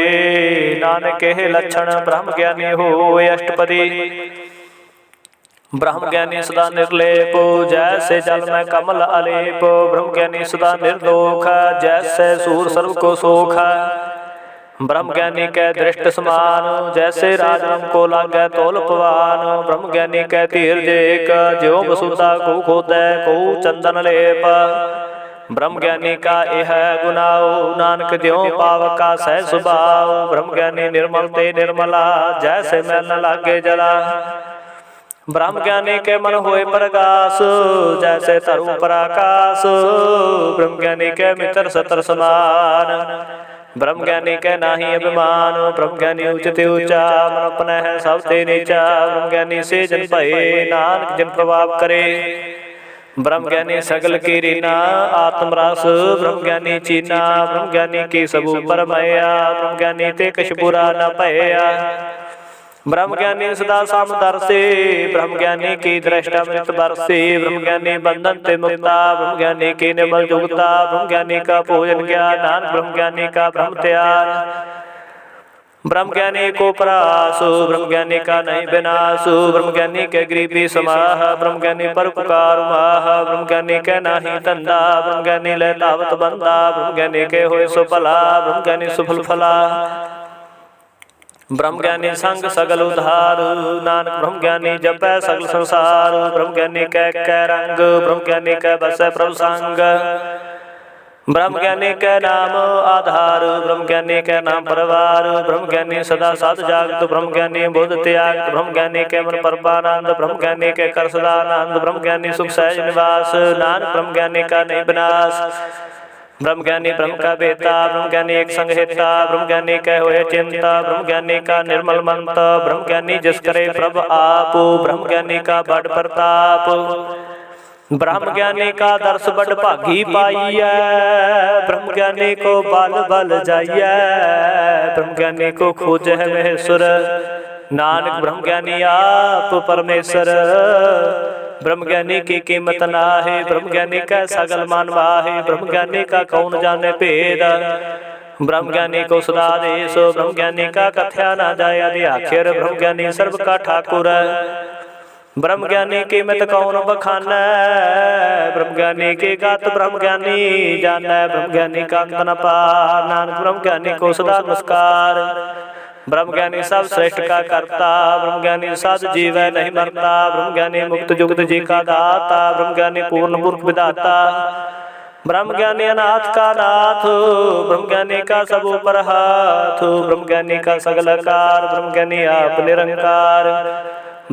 नानक के लक्षण ब्रह्म ज्ञानी होए। अष्टपदी ब्रह्म ज्ञानी सदा निर्लेप, जैसे जल में कमल अलेप। ब्रह्म ज्ञानी सदा निर्दोख, जैसे सूर सर्व को सोख। ब्रह्म ज्ञानी कै दृष्ट समान, जैसे राजरम को लागै तोल पवान। ब्रह्म ज्ञानी कै धीरज एक, ज्यों बसुदा को खोदै को चंदन लेप। ब्रह्म ज्ञानी का यह गुनाओ, नानक ज्यों पावका सह सुभाव। ब्रह्म ज्ञानी निर्मल ते निर्मला, जैसे मैल न लागे जला। ब्रह्म ज्ञानी के मन होए प्रकाश, जैसे तरु पराकाश। ब्रह्म ज्ञानी के मित्र सतर समान, ब्रह्म ज्ञानी के नाही अभिमान। ब्रह्म ज्ञानी उचित ऊंचा, मन अपना है सब ते नीचा। ब्रह्म ज्ञानी से जन भये, नानक जिन प्रभाव करे। ब्रह्म ज्ञानी सगल की रीना, आत्मरस ब्रह्म ज्ञानी चीना। ब्रह्म ज्ञानी की सबू परमया, ब्रह्म ज्ञानी ते कछ बुरा न भया। ब्रह्म ज्ञानी सदा समदर्शी, ब्रह्म ज्ञानी की दृष्टा मृत बरसी। ब्रह्म ज्ञानी बंधन ते मुक्ता, ब्रह्म ज्ञानी की निर्मल जुगता। ब्रह्म ज्ञानी का पूजन ज्ञान, नानक ब्रह्म ज्ञानी का ब्रह्म त्याग। ब्रह्मज्ञानी को परासु, ब्रह्मज्ञानी का नहीं विनाशु, ब्रह्मज्ञानी के गरीबी समाह, ब्रह्मज्ञानी परोपकार माह, ब्रह्मज्ञानी के नाही धंधा, ब्रह्मज्ञानी ले तावत बंदा, ब्रह्मज्ञानी के होए सो भला, ब्रह्मज्ञानी सुफल फला। ब्रह्मज्ञानी संग सगल उधार, नानक ब्रह्मज्ञानी जपै सगल संसार, ब्रह्मज्ञानी कै रंग, ब्रह्मज्ञानी कै बसै प्रभु संग, ब्रह्मज्ञानी के नाम आधार, ब्रह्मज्ञानी के नाम परिवार, ब्रह्मज्ञानी सदा साध जागत, ब्रह्मज्ञानी बुध त्याग, ब्रह्मज्ञानी के मन परमानंद, ब्रह्मज्ञानी के कर सदानंद, ब्रह्मज्ञानी सुख सहज निवास, नानक ब्रह्मज्ञानी का नहीं विनाश। ब्रह्मज्ञानी ब्रह्म का बेता, ब्रह्मज्ञानी एक संग हेता, ब्रह्मज्ञानी कह होए चिंता, ब्रह्मज्ञानी का निर्मल मंत, ब्रह्मज्ञानी जिस करे प्रभ आप, ब्रह्मज्ञानी का बड़ प्रताप, ब्रह्मज्ञानी का दर्श बड़ भागी पाइयै, ब्रह्मज्ञानी को बल बल जाइयै, ब्रह्मज्ञानी को खोज है महेश्वर, नानक ब्रह्मज्ञानी आप परमेश्वर। ब्रह्मज्ञानी की कीमत नाहे, ब्रह्मज्ञानी का सगल मान वाहे, ब्रह्मज्ञानी का कौन जाने भेद, ब्रह्मज्ञानी को सदा देश, ब्रह्मज्ञानी का कथ्या ना जाय आदि आखिर, ब्रह्मज्ञानी सर्व का ठाकुर, ब्रह्मज्ञानी कीमत कौन बखाना, ब्रह्मज्ञानी की गात ब्रह्मज्ञानी जाना, ब्रह्मज्ञानी का अंत न पार, नानक ब्रह्मज्ञानी को सदा नमस्कार। ब्रह्मज्ञानी सब श्रेष्ठ का करता, ब्रह्मज्ञानी साध जीव नहीं मरता, ब्रह्मज्ञानी मुक्त जुगत जी का दाता, ब्रह्मज्ञानी पूर्ण पुरख विधाता, ब्रह्मज्ञानी अनाथ का नाथ, ब्रह्मज्ञानी का सब ऊपर हाथ, ब्रह्मज्ञानी का सगल कार, ब्रह्मज्ञानी आप निरंकार,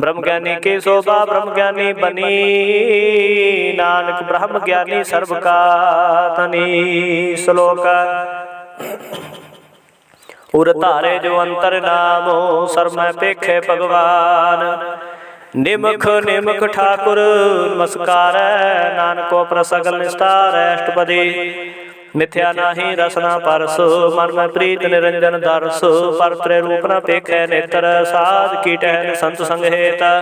ब्रह्मज्ञानी की शोभा ब्रह्मज्ञानी बनी, नानक ब्रह्मज्ञानी सर्व का तनी। श्लोक उर तारे जो अंतर नामो, सर्व पेखे भगवान, निमख निमख ठाकुर नमस्कार, नानको प्रसगल निस्तार अष्टपदी, मिथ्या नाही रसना परसो, मन में प्रीत निरंजन दरसो, पर त्रय रूप न पेखे नेत्र, साध कीटहन संत संग हेता,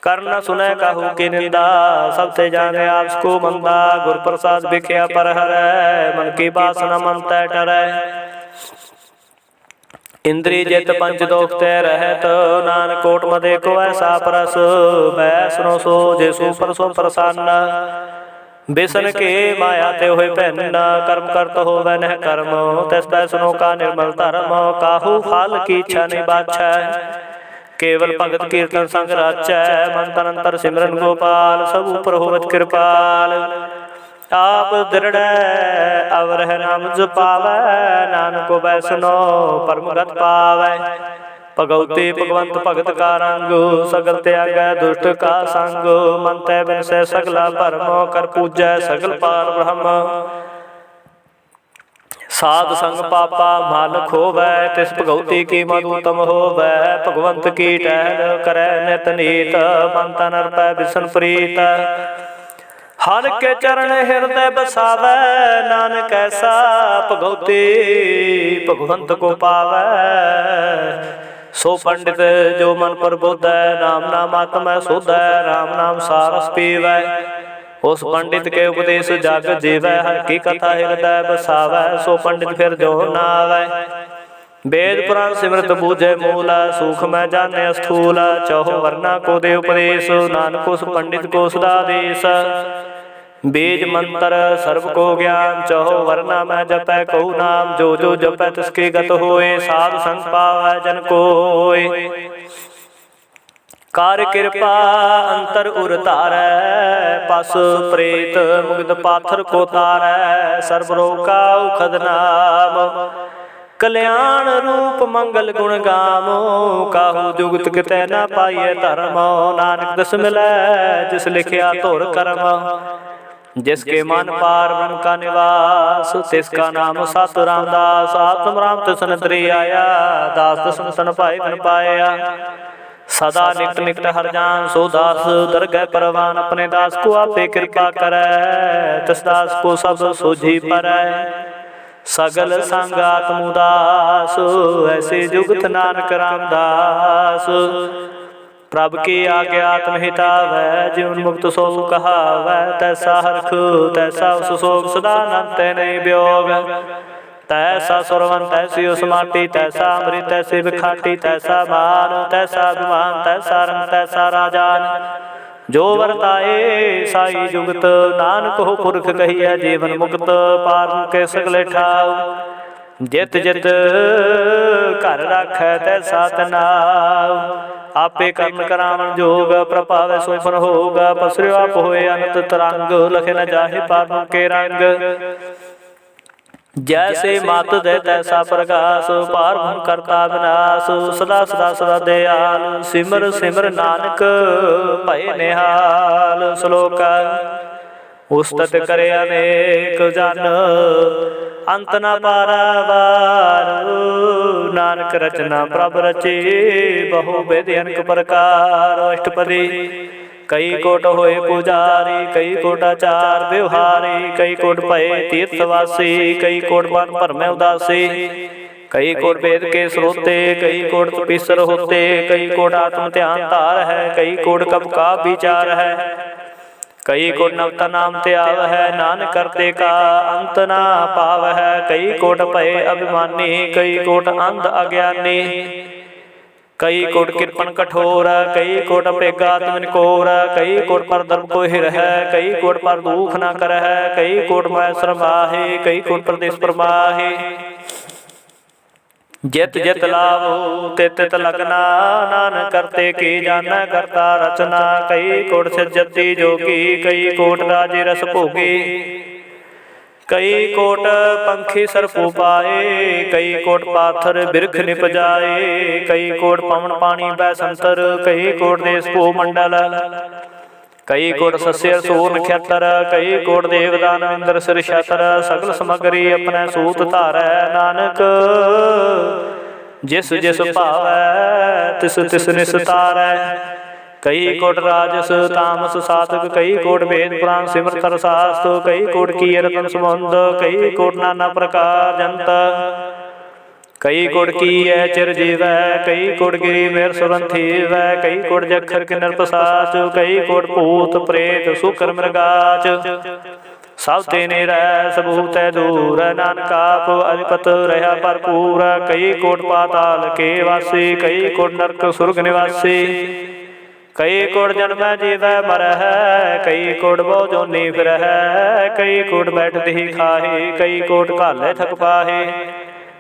करना सुने कहू की निंदा, सबसे जाने आपको मंदा, गुर प्रसाद बिख्या पर हरै, मन की बासना मन तय टरै, इंद्री जित पंच दोख ते रहत, नानक कोट मदे को ऐसा परस, बैसनो सो जेसु परसो प्रसन्न, बेसन के माया ते होए पहनना, कर्म करत हो वह नह कर्म, तस बैसनो का निर्मल धर्म, काहू फाल की इच्छा नहीं बाछै, केवल भगत कीर्तन संग राचै, मन तन अंतर सिमरन गोपाल, सब ऊपर होवत कृपाल, आप दृढ़ अवर है नाम जपावै, नानको बैसनो परमगत पावै, भगवती भगवंत भगत का रंग, सगल त्याग दुष्ट का संग, मन तै बिन से सगला भरम, कर पूजै सगल पार ब्रह्म, साध संग पापा माल खोवै, तिस भगवती की मधुतम होवै, भगवंत की टहल करै नित नीत, मन तन अर्पै बिसन प्रीत, हर के चरण हृदय बसावै, नानक ऐसा भगवती भगवंत को पावै, सो पंडित जो मन पर बोधै, नाम नाम आत्मा शोधै, राम नाम सारस पीवै, उस पंडित के उपदेश जग जीवै, हर की कथा हृदय बसावै, सो पंडित फिर जो नावै, वेद पुराण सिमरत बूझे मूल, सूख में जाने स्थूल, चौहो वर्णा को दे उपदेश, नानक उस पंडित को सदा देश, बीज मंत्र सर्व को ज्ञान, चौहो वर्णा में जपै कहु नाम, जो जो जपै तिसके गत होए, साधु संग पावै जन कोय, कार कृपा अंतर उर तारै, पस प्रेत मुग्ध पाथर को तारै, सर्व रोग का उखद नाम, कल्याण रूप मंगल गुण गामो, काहू जुगत कितै न पाइए धर्म, नानक दस मिलै जिस लिखिया तोर कर्म, जिसके मन पार ब्रह्म का निवास, तिसका नाम सत रामदास, आत्म राम तसन त्रि आया, दास दसन सन पाए बिन पाया, सदा निकट निकट हर जान सो दास, दरगह परवान अपने दास को आपे कृपा करै, तिस दास को सब सोझी परै, सगल संग आत्म उदास, ऐसे जुगत नानक रामदास, प्रभ की आज्ञा आत्म हितावै, जीवन मुक्त सो कहावै, तैसा हरख तैसा उस सोग, सदा नंत नहीं वियोग, तैसा सुरवन तैसी उस माटी, तैसा अमृत तैसी बिखाटी, तैसा मान तैसा अभिमान, तैसा रंग तैसा राजान। जो वरताए साई जुगत, नानक हो पुरख कहिया जीवन मुक्त। पार के सगले ठाव, जित जित घर राखै तैसा तनाव। आपे कर्म करावन जोग, प्रभावै सोई फल होगा। पसरियो आप होए अनंत तरंग, लखे न जाहि पार के रंग। जैसे मात दे तैसा प्रकाश, पार ब्रह्म करता विनाश। सदा सदा सदा दयाल, सिमर सिमर नानक भय निहाल। श्लोक उस्तत करे अनेक जन, अंत न पारावार। नानक रचना प्रभ रचे, बहु विधि अनेक प्रकार। अष्टपदी कई कोट होए पुजारी, कई कोट आचार व्यवहारी। कई कोट भय तीर्थवासी, कई कोट मन भरमै उदासी। कई कोट वेद के स्रोते, कई कोट तपीसर होते। कई कोट आत्म ध्यान धार है, कई कोट कब का विचार है। कई कोट नवता नाम त्याव है, नानक करते का अंत ना पाव है। कई कोट भय अभिमानी, कई कोट अंध अज्ञानी। कई कोट कृपन कठोर, कई कोट अपेगात्मन कोर। कई कोट पर धर्म को हिर है, कई कोट पर दुख न कर है। कई कोट मैं सरमाहे, कई कोट प्रदेश परमाहे। जित जित लाभो तित तित लगना, नानक करते की जाना करता रचना। कई कोट सिद्धि जोगी, कई कोट राजे रस भोगी। कई कोट पंखी सरपू पाए, कई कोट पाथर बिरख निप जाए। कई कोट पवन पानी बैसंतर, कई कोट देश भू मंडल। कई कोट सस्य सूर नक्षत्र, कई कोट देवदान इंद्र सिर छत्र। सगल समगरी अपने सूत धारै, नानक जिस जिस भावै तिस तिस निस्तारै। कई कोट राजस तामस साधक, कई कोट वेद पुराण सिमरत शास्त्र। कई कोट कीर्तन संबंध, कई कोट नाना प्रकार जंत। कई कोट की चिरजीव, कई कोट गिरी मेर सुरंथीव। कई कोट जखर किन्नर पसाच, कई कोट भूत प्रेत सुकर मृगाच। सब तेने रह सबूत दूर, नानक आप अधिपत रहा भरपूर। कई कोट पाताल के वासी, कई कोट नरक सुर्ग निवासी। कई कोट जन्म जीवै मर है, कई कोट बहु जोनी फिर है। कई कोट बैठत ही खाहे, कई कोट घाले थक पाहे।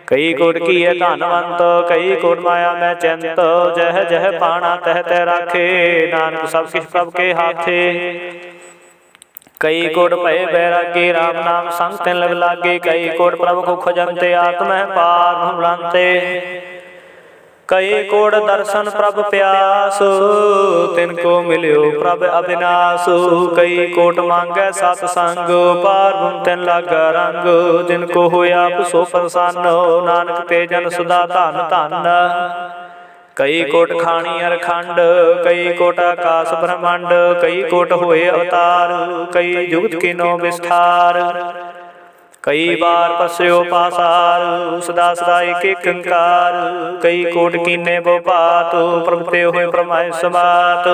कई कोट की है धनवंत, कई कोट माया में चिंत। जह जह पाना तह तह राखे, नानक सब किछ प्रभ के हाथे। कई कोट भय बैरागी, राम नाम संग तिन लग लागे। कई कोट प्रभु को खजनते, आत्म पार भ्रांते। कई कोट दर्शन प्रभ प्यास, तिनको मिल्यो प्रभ अविनाश। कई कोट मांगे सतसंग, पार ब्रह्म तिन लागा रंग। जिनको होया सो प्रसन्न, नानक ते जन सदा धन धन। कई कोट खानी अरखंड, कई कोट आकाश ब्रह्मांड। कई कोट होए अवतार, कई जुगत कीनो विस्तार। कई बार पस्यो पासार, सदा सदा एक एक अंकार। कई कोट कीने बो बात, प्रभते हुए प्रमाय समात।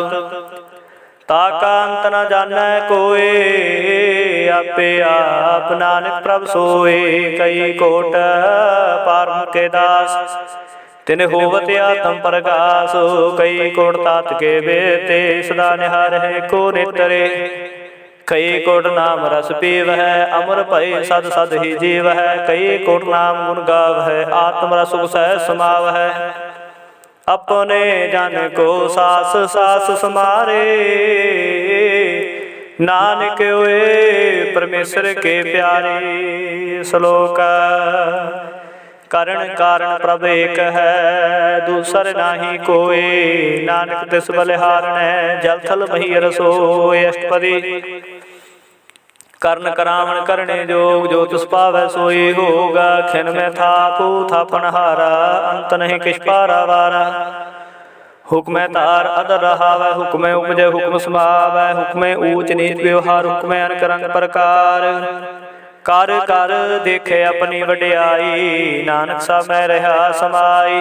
ताका अंत न जानै कोय, आपे आप नानक प्रभ सोए। कई कोट पार के दास, तिन होवत आत्म प्रकाश। कई कोट तात के बेते, सदा निहार है को नेतरे। कई कोट नाम रस पीव है, अमर भय सद सद ही जीव है। कई कोट नाम गुण गाव है, आत्म रस सह समाव है। अपने जन को सास सास समारे, नानक हुए परमेश्वर के प्यारे। श्लोक करण कारण प्रभ एक है, दूसर नाही कोय। नानक तिस बलिहारण जल थल मही रसोय। अष्टपदी करण करावण करने जोग, जो तुस पावै सोई होगा। खिन में थापू थापन हारा, अंत नहीं किछ पारावारा। हुक्म तार अदर रहावै, हुक्म उपजय हुक्म समावै। हुक्म ऊच नीच व्यवहार, हुक्म अनक रंग प्रकार। कर कर देखे अपनी वड्याई, नानक सब में रहा समाई।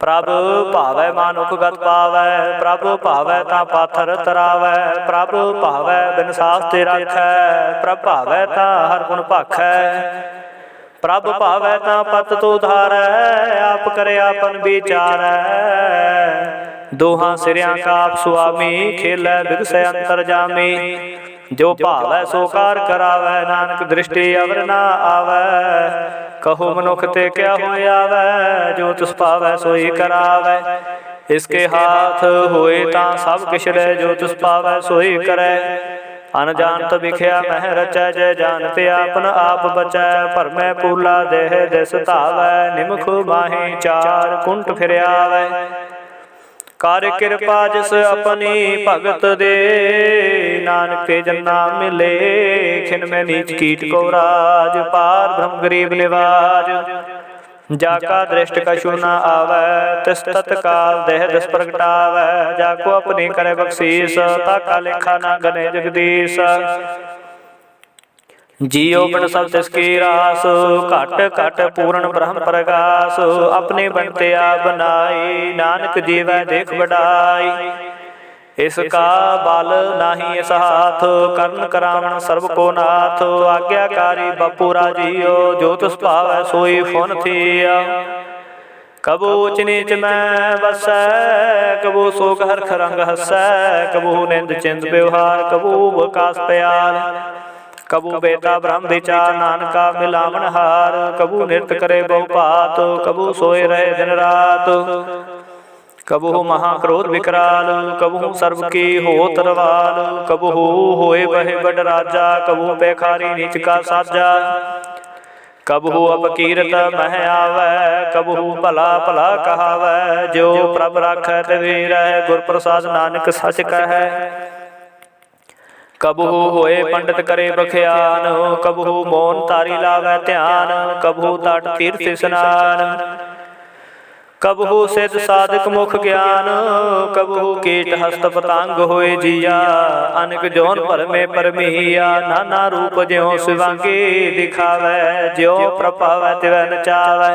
प्रभ भावै मानुख गत पावै, प्रभ भावै तां पाथर तरावै। प्रभ भावै बिन सास ते राखै, प्रभ भावै तां हर गुण भाखै। प्रभ भावै तां पत तो धारै, आप करे आपन विचारै। दोहां सिरियां का आप सुआमी, खेलै बिगसै अंतर जामी। जो भावै सो कार करावै, नानक दृष्टि अवर ना आवै। कहो मनुख ते क्या होय आवै, जो तिस पावै सोई करावै। इसके हाथ होए तां सब किछ रै, जो तिस पावै सोई करै। अनजानत बिख्या मह रचै, जय जानते आपन आप बचै। भरमै पूला देह दिस धावै, निमख माही चार कुंट फिर आवै। कर कृपा जिस अपनी भगत दे, नानक ते जन्ना मिले। खिन में नीच कीट को राज, पार ब्रह्म गरीब निवाज। जाका दृष्ट कछु न आवै, तिस तत्काल देह दिस प्रगटावै। जाको अपनी करे बख्शीस, ताका लेखा न गने जगदीश। जियो बन सब तिसकी रास, घट घट पूर्ण ब्रह्म प्रकाश। अपने बनते आप बनाई, नानक जीवै देख बढ़ाई। इसका बल नाही इस हाथ, करण करावण सर्व को नाथ। आज्ञाकारी बपू राजियो, जो तिस भावै सोई फुन थिया। कबू ऊच नीच मैं बसै, कबू सोग हरख रंग हसै। कबू निंद चिंत व्यवहार, कबू बकास प्याल। कबू बेटा ब्रह्म विचार, नानका मिलावन हार। कबू नृत्य करे बहु भात, कबू सोए रहे दिन रात। कबू महाक्रोध विकराल, कबू सर्व की होत रवाल। कबू होए बहे बड़ राजा, कबू पैखारी नीच का साजा। कबहू अपकीरत मह आवै, कबहू भला भला कहावै। जो प्रभ राखै तिवि रहै, गुर प्रसाद नानक सच कहै। कबहू होए पंडित करे बख्यान, कबहू मौन तारी लावै ध्यान। कबहू तट तीर्थ स्नान, कबहू सिद्ध साधक मुख ज्ञान। कबहू कीट हस्त पतंग होए जिया, अनेक जौन भरमे परमिया। नाना रूप ज्यों शिवांगी दिखावै, ज्यों प्रभावै तिवै नचावै।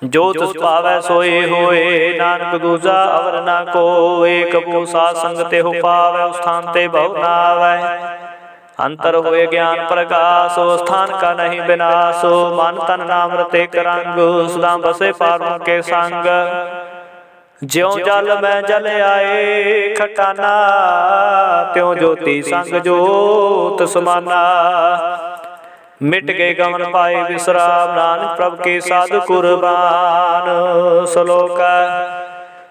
जो तिस पावै सोई होए, नानक दूजा अवर ना कोय। कबू साध संग तेहु पावै, स्थान ते बहु ना आवै। अंतर होए ज्ञान प्रकाश, स्थान का नहीं विनाश। मन तन नाम रते रंग, सदा बसे पारों के संग। ज्यों जल में जल आए खटाना, त्यों ज्योति संग जोत समाना। मिट गए गमन पाए विश्राम, नानक प्रभु के साधु कुर्बान। श्लोक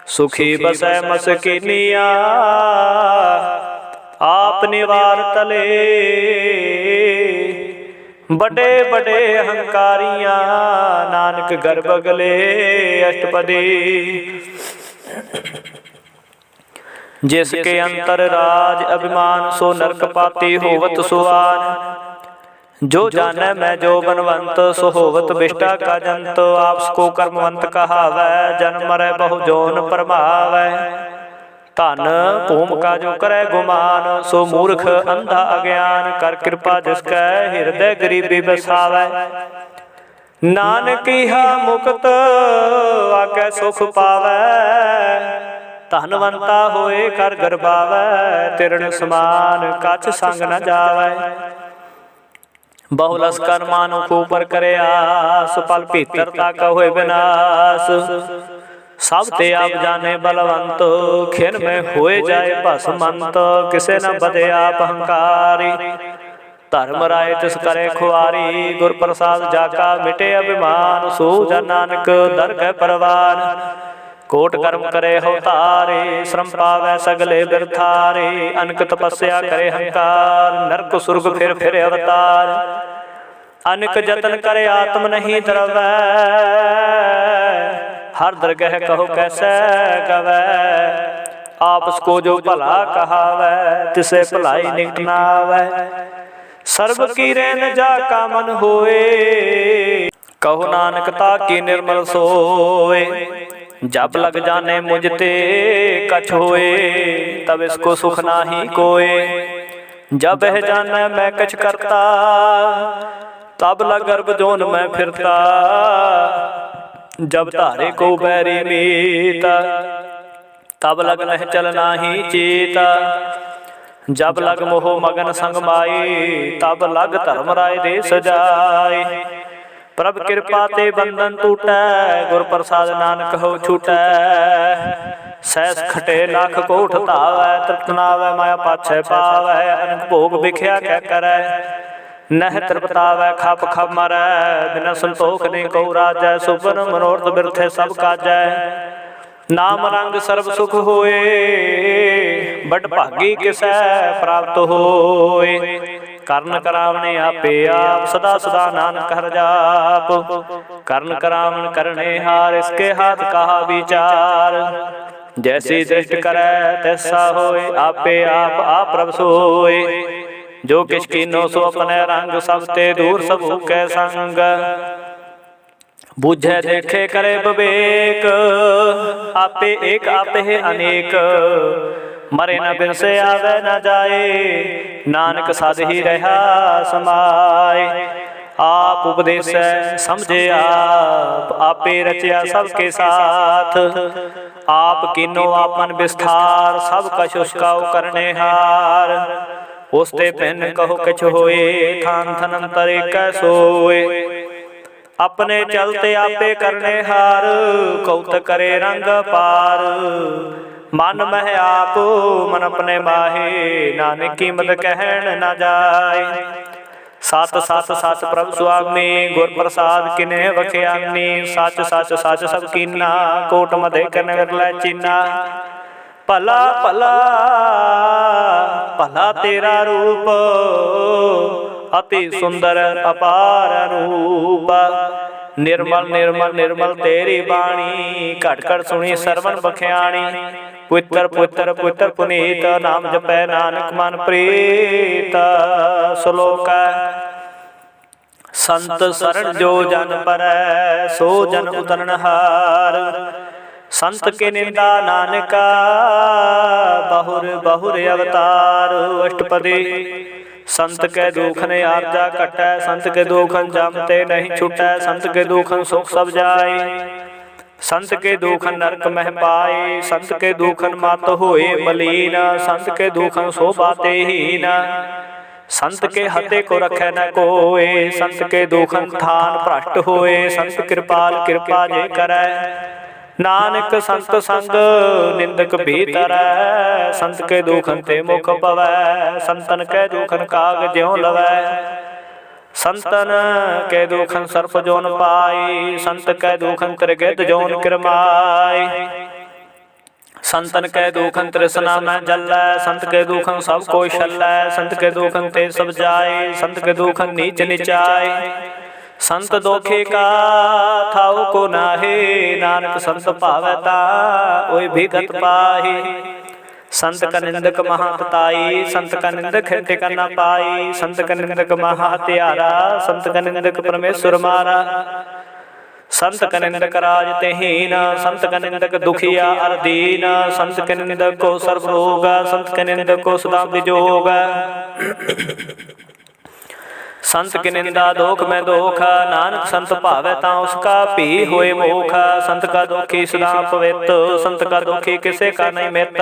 सुखी बसै मसकिनिया, आप निवार तले। बड़े बड़े अहंकारियां, नानक गर्भ गले अष्टपदी। जिसके अंतर राज अभिमान, सो नरक पाती होवत सुआन। जो जानै मैं जो बनवंत, सो होवत विष्टा का जंत। आपस को कर्मवंत कहावै, जन्म मरै बहु जोन परमावै। धन भूम का जो करे गुमान, सो मूर्ख अंधा अज्ञान। कर कृपा जिसकै हृदय गरीबी बसावै। नानक इहा मुक्त आगे सुख पावै। धनवंता होए कर गरबावै, तिरण समान कछ संग न जावै। बहुलस कर मानुख ऊपर करे आस, पल भीतरता कहोए विनाश। सब ते आप जाने बलवंत, खिन में होए जाए भस्मंत। किसे न बदे आप अहंकारी, धर्म राय तिस करे खुआरी। गुर प्रसाद जाका मिटे अभिमान, सो जन नानक दरगह परवान। कोट कर्म करे अवतारे, श्रम पावै सगले बिरथारे। अनक तपस्या करे हंकार, नरक सुर्ग फिर अवतार। अनक जतन करे आत्म नहीं द्रवै, हर दरगह कहो कैसे गवै। आपस को जो भला कहावै, तिसे भलाई निकट न आवै। सर्व की रैन जा का मन होए, कहो नानक ताकी निर्मल सोए। जब लग जाने मुझते कछ होए, तब इसको सुख नाही कोय। जब है जाने मैं कछ करता, तब लग गर्भ जोन में फिरता। जब धारे को बैरी मीता, तब लग नह चलना ही चीता। जब लग मोह मगन संग माई, तब लग धर्म राय दे सजाई। प्रभ कृपा ते बंधन टूटै, गुर प्रसाद नानक हो छूटै। सहस खटे लाख कोठ धावै, तृप्त नावै माया पाछै पावै। अनक भोग बिख्या कै करै, नह तृपतावै खप खप मरै। बिना संतोख नहीं को राजै, सुपन मनोरथ बिरथे सब काजै। नाम रंग सर्ब सुख होए, बड़ भागी किसै प्राप्त होए। करन करावने आपे आप, सदा सदा नानक हर जाप। करन करावन करने हार, इसके हाथ कहा विचार। जैसी दृष्टि करै तैसा होए, आपे आप प्रभ सोए। जो किछ कीनो सो अपने रंग, सब ते दूर सब कै संग। बूझे देखे करे विवेक, आपे एक आपे अनेक। मरे न बिनसे आवे न जाए, नानक साध ही रहा समाए। आप उपदेश समझे आप, आपे रचया सबके साथ। आप कीनो आपन विस्तार, सब कछ उसका करने हार। उसते पिन कहो कछ होए, थान थन अंतर एक सोए। अपने चलते आपे करने हार, कौत करे रंग पार। मन मह आप मन अपने माहे, नानक कीमत कहन न जाए। सत सत सत प्रभ स्वामी, गुर प्रसाद किने बख्यानी। सच सच सच सब कीना, कोट मधे कन विरलै चीना। भला भला भला तेरा रूप, अति सुंदर अपार रूप। निर्मल निर्मल निर्मल तेरी बाणी, घट घट सुनी सरवण बख्याणी। पुत्र पुत्र पुत्र पुनीत, नाम जपै नानक मन प्रीत। श्लोक संत शरण जो जन परै, सो जन उतरनहार। संत के निंदा नानका, बहुर बहुर अवतार। अष्टपदी संत के दुखन आर्जा कटै, संत के दुखन जमते नहीं छुटै। संत के दुखन सुख सब जाए, संत के दुखन नरक मह पाए। संत के दुखन मत होए मलीन, संत के दुखन सो बाते हीन। संत के हते को रखै न कोय, संत के दुखन थान भ्रष्ट होए। संत कृपाल कृपा जे करै, नानक संत संग निंदक भीतर। संत के दुखन ते मुख पवै, संतन के दुखन काग ज्यों लवै। संतन के दुखन सर्प जोन पाई, संत के दुखन त्रिगिद जोन किरमाई। संतन के दुखन तृष्णा में जल्लै, संत के दुखन सब कोई छल्लै। संत के दुखन ते सब जाए, संत के दुखन नीच निचाय। संत दोखे का थाउ को नाहे, नानक संत पावता ओय भीगत पाही। संत का निंदक महातताई, संत का निंदक ठिकन न पाई। संत का निंदक महात्यारा, संत का निंदक परमेश्वर मारा। संत का निंदक राज तेहीन, संत का निंदक दुखिया अर दीन। संत के निंदक को सर्व रोग, संत के निंदक को सदा विजोग। संत की निंदा दोख में दोख, नानक संत भावै तां उसका भी होए मोख। संत का दोखी सदा पवित, संत का दोखी किसे का नहीं मित।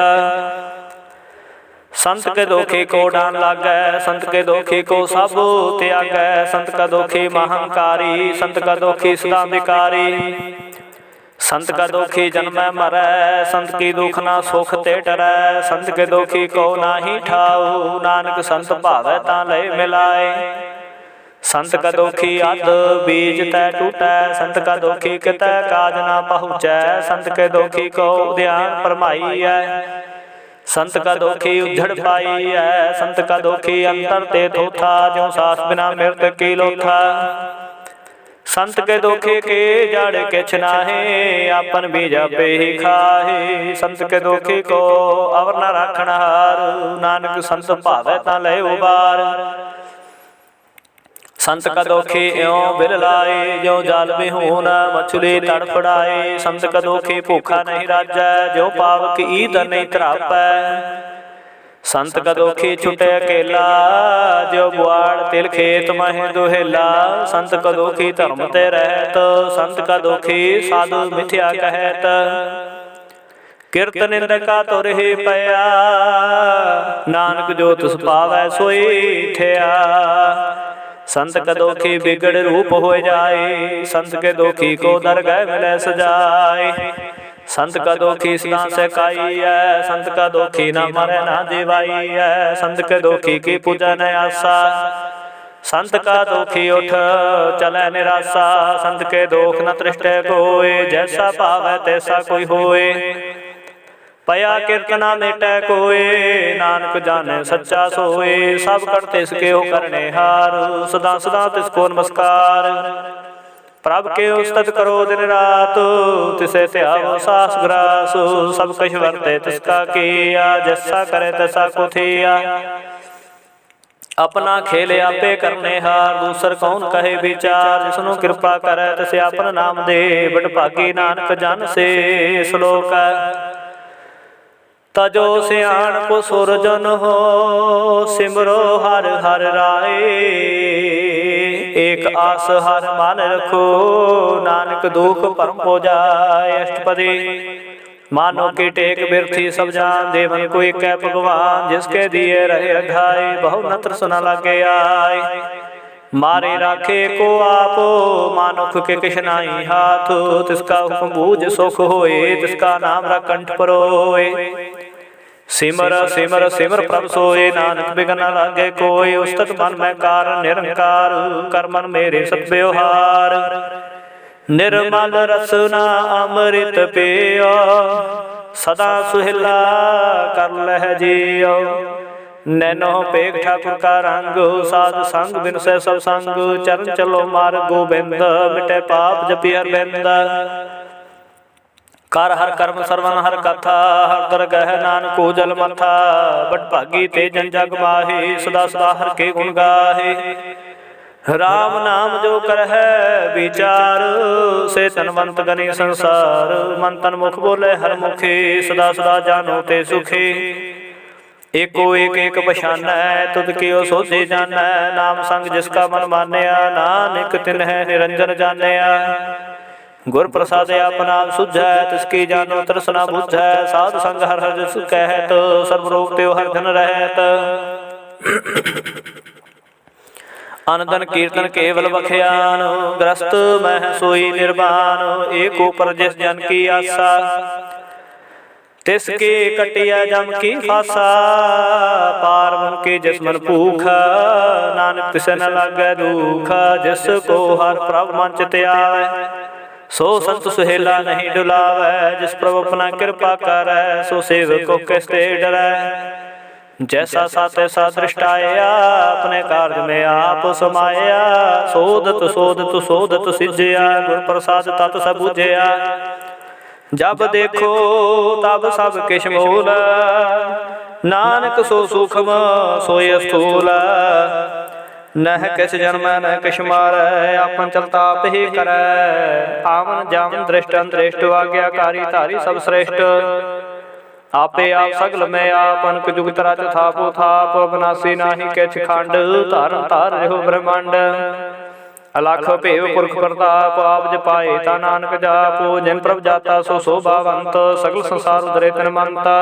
संत के दोखी को डान लागै, संत के दोखी को सब त्यागै। संत का दोखी महंकारी, संत का दोखी सदा विकारी। संत का दोखी जन्मै मरै, संत की दुख ना सुख ते डरै। संत के दोखी को नाही ठाऊ, नानक संत भावै तां लय मिलाए। संत का दोखी अध बीज तै टूटै, संत का दोखी कितै काज ना पहुँचै। संत के दोखी को ध्यान फरमाई है, संत का दोखी उजड़ पाई है। संत का दोखी अंतर ते थोथा, जो सास बिना मृत की लोथा। संत के दोखे के जड़ किछ नाहे, आपन बीज आपे ही खाहे। संत के दोखी को अवर न राखण हार, नानक संत भावै तां लय उबार। संत का दोखी एवं बिल लाए, जो जाल विहून मछली तड़फड़ाए। संत का दोखी भूखा नहीं राजै, जो पावक ईद नहीं तरापै। संत का दोखी छुटे अकेला, जो बुआड़ तिल खेत मह दुहेला। संत का दोखी धर्म ते रहत, संत का दोखी साधु मिथ्या कहत। किरत निंदका तुर ही पया, नानक जो तुस पावै सोई ठिया। संत का दोखी बिगड़ रूप हो जाए, संत के दोखी को दरगह मिले सजाए। संत का दोखी सदा से काई है, संत का दोखी न मरे न जीवाई है। संत के दोखी की पूजा न आसा, संत का दोखी उठ चले निराशा। संत के दोख न तृष्टे कोय, जैसा पावै तैसा कोई होए। पया कीर्तना मिटै कोय, नानक जाने सच्चा सोए। सब करते इसके हो करने हार, सदा सदा तिसको नमस्कार। प्रभ के उस्तत करो दिन रात, तिसे त्यागो सास ग्रास। सब कछ वर्ते तिसका किया, जैसा करे तैसा को थिया। अपना खेल आपे करने हार, दूसर कौन कहे विचार। जिसनु कृपा करे तिसे अपन नाम दे, बड़ भागी नानक जन से श्लोक। तजो सियाणप सुरजन हो, सिमरो हर हर राय। एक आस हर मान रखो, नानक दुख परम हो जाए। अष्टपदी मानो की टेक बिरथी सब जान, देवन को एक भगवान। जिसके दिए रहे अघाई, बहु नत्र सुना लगे आए। मारे राखे को आप, मानुख के किशनाई हाथ। तिसका हुक्म बूझ सुख होए, तिसका नाम रकंठ परोए। सिमर सिमर सिमर प्रभ सोए, नानक बिघन न लागे कोय। उस्तत मन में कारण निरंकार, कर मन मेरे सब व्यवहार। निर्मल रसना अमृत पियो, सदा सुहिला कर लह जियो। नैनो पेग ठाकुर का रंग, साध संग बिन से सब संग। चरण चलो मार्ग गोबिंद, मिटे पाप जपि हर बिंद। कर हर कर्म सरवन हर कथा, हर दरगह नानको जल मथा। बट भागी ते जन जग माहे, सदा सदा हर के गुण गाहे। राम नाम जो कर है विचार, से तनवंत गनी संसार। मन तन मुख बोले हर मुखे, सदा सदा जानो ते सुखे। एको एक एक पछानै, तुद कियो सोचे जानै। नाम संग जिसका मन मान्या, नानक तिन्ह निरंजन जानिया। गुर प्रसाद अपना सुझै, तिसकी जानो तृष्णा बुझै। साध संग हर हर जस कहत, सर्व रोग त्यो हर धन रहत। अनदन कीर्तन केवल बख्यान, ग्रस्त मह सोई निर्वाण। एक ऊपर जिस जन की आशा, तिसके कटिया जम की फासा। पार मन के जिस मन भूखा, नानक तिसे न लागे दुखा। जिसको हर प्रभ मन चित आवे, सो संत सुहेला नहीं डुलावै। जिस प्रभु अपना कृपा करै, सो सेवक को किसते डरै। जैसा सा तैसा दृष्टाया, अपने कार्य में आप समाया। सोधत सोधत सोधत सिजया, गुर प्रसाद तत सब बुझया। जब देखो तब सब किश मूल, नानक सो सूक्ष्म सोय स्थूल। नह किस जन्म न किश मारै, आपन चलता आप ही करै। आवन जावन दृष्ट अंतरिष्ट, आज्ञाकारी धारी सब श्रेष्ठ। आपे आप सगल में आप, अनक जुग तराच थापो थाप। अविनाशी नाही किछ खंड, धारन धार रहो ब्रह्मांड। अलख भेव पुरख प्रताप, आप जपाए ता नानक जापो। जिन प्रभ जाता सो शोभावंत, सगल संसार उधरे तिन मनता।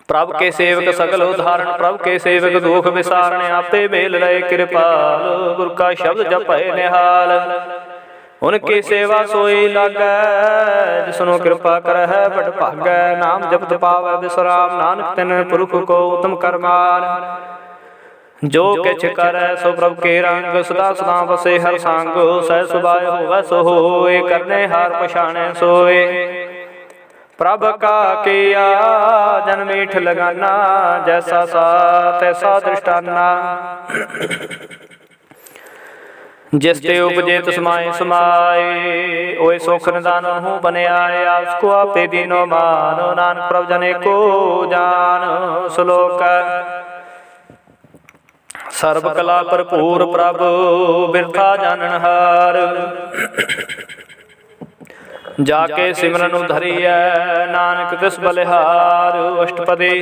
प्रभ के सेवक सगल उदाहरण, प्रभ के सेवक दुख विसारण। आपे मेल रहे कृपाल, गुर का शब्द जपै निहाल। उनकी सेवा सोई लागै, जिसनो कृपा करहै बड़ भागै। नाम जपत पावै विश्राम, नानक तिन पुरख को उत्तम करमान। जो किछ करै सो प्रभ के रंग, सदा सदा बसे हर संग। सह सुभाय होवै सो होए, करने हार पछाणै सोए। प्रभ का किया जन मीठ लगाना, जैसा सा तैसा दृष्टाना। जिस ते उपजे तस्माय समाए, ओए सुख निदान हूँ बने आए। आपको आपे दीनो मान, नानक प्रभ जने को जान। श्लोक सर्व कला भरपूर, प्रभ बिरथा जाननहार। जाके सिमरन धरिय, नानक तिस बलिहार। अष्टपदी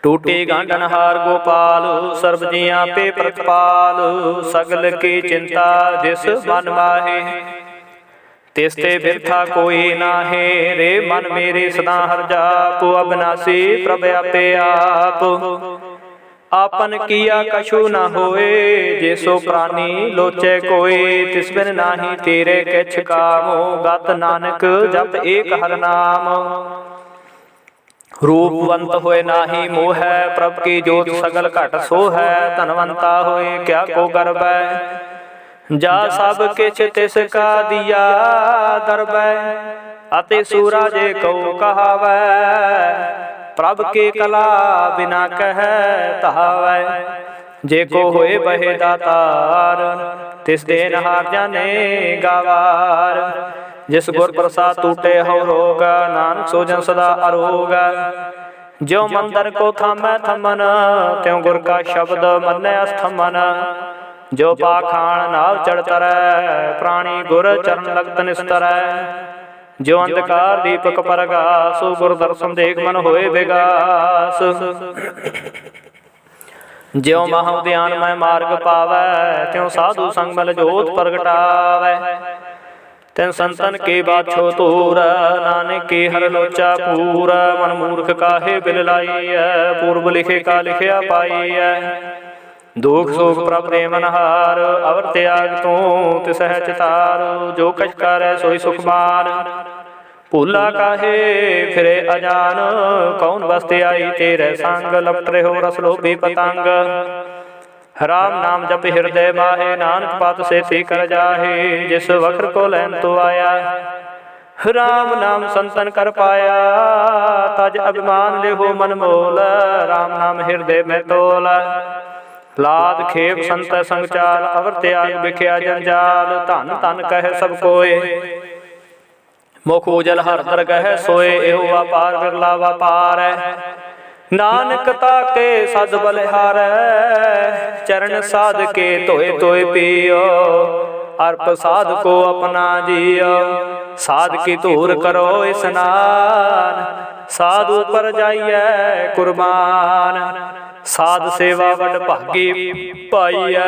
टूटी गांडन हार गोपाल, सर्व जिया पे प्रतिपाल। सगल की चिंता जिस मन माहे, तिसते बिरथा कोई नाहे। रे मन मेरे सदा हर जाप, अविनाशी प्रभ आपे आप। आपन किया कछु न होए, जे सो प्राणी लोचे कोय। तिस बिन नाही तेरे किछ कामो, गत नानक जप एक हर नाम। रूपवंत होए नाही मोह, प्रभ की जोत सगल घट सो है। धनवंता होए क्या को गर्बै, जा सब किछ तिसका दिया दरबै। अति सूरा जे कऊ कहावै, प्रभ के कला बिना कह तहावै। जे को होए बहे दातार, तिस देन हार जाने गावार। जिस गुर प्रसाद टूटे हो रोग, नानक सो जन सदा अरोग। ज्यो मंदिर को थामै थमन, त्यों गुर का शब्द मन्नै अस्थमन। जो पाखान नाव चढ़ तरੈ, प्राणी गुर चरण लगत निस्तरै। जो अंधकार दीपक परगास, गुर दर्शन देख मन होए विगास। ज्यों महु ध्यान मैं मार्ग पावै, त्यों साधु संग मल जोत प्रगटावै। तिन संतन के बाछो तूर, नानक के हर लोचा पूर। मन मूर्ख काहे बिल लाइय, पूर्व लिखे का लिखिया पाइय। दुख सुख प्रभ दे मनहार, अवर त्याग तू तिसह चितार। जो कछ करੈ सोई सुख मान, भूला काहे फिरे अजान। कौन बस्ते आई तेरे संग, लपट रहो रस लोभी पतंग। राम नाम जप हृदय माहे, नानक पात से थी कर जाहे। जिस वक्र को लैन तो आया, राम नाम संतन कर पाया। तज अभिमान ले हो मन मोल, राम नाम हृदय में तोल। लाद खेप संत संग चाल, अवर त्याग बिख्या जंजाल। धन धन कह सब कोय, मुख उजल हर दर गह सोए। एहो व्यापार बिरला व्यापार है, नानक ताके सद बलिहारै। चरण साध के धोए धोए पियो, अर्प साध को अपना जियो। साध की धूर करो स्नान, साधु पर जाइए कुर्बान। साध सेवा वड भागी पाइयै,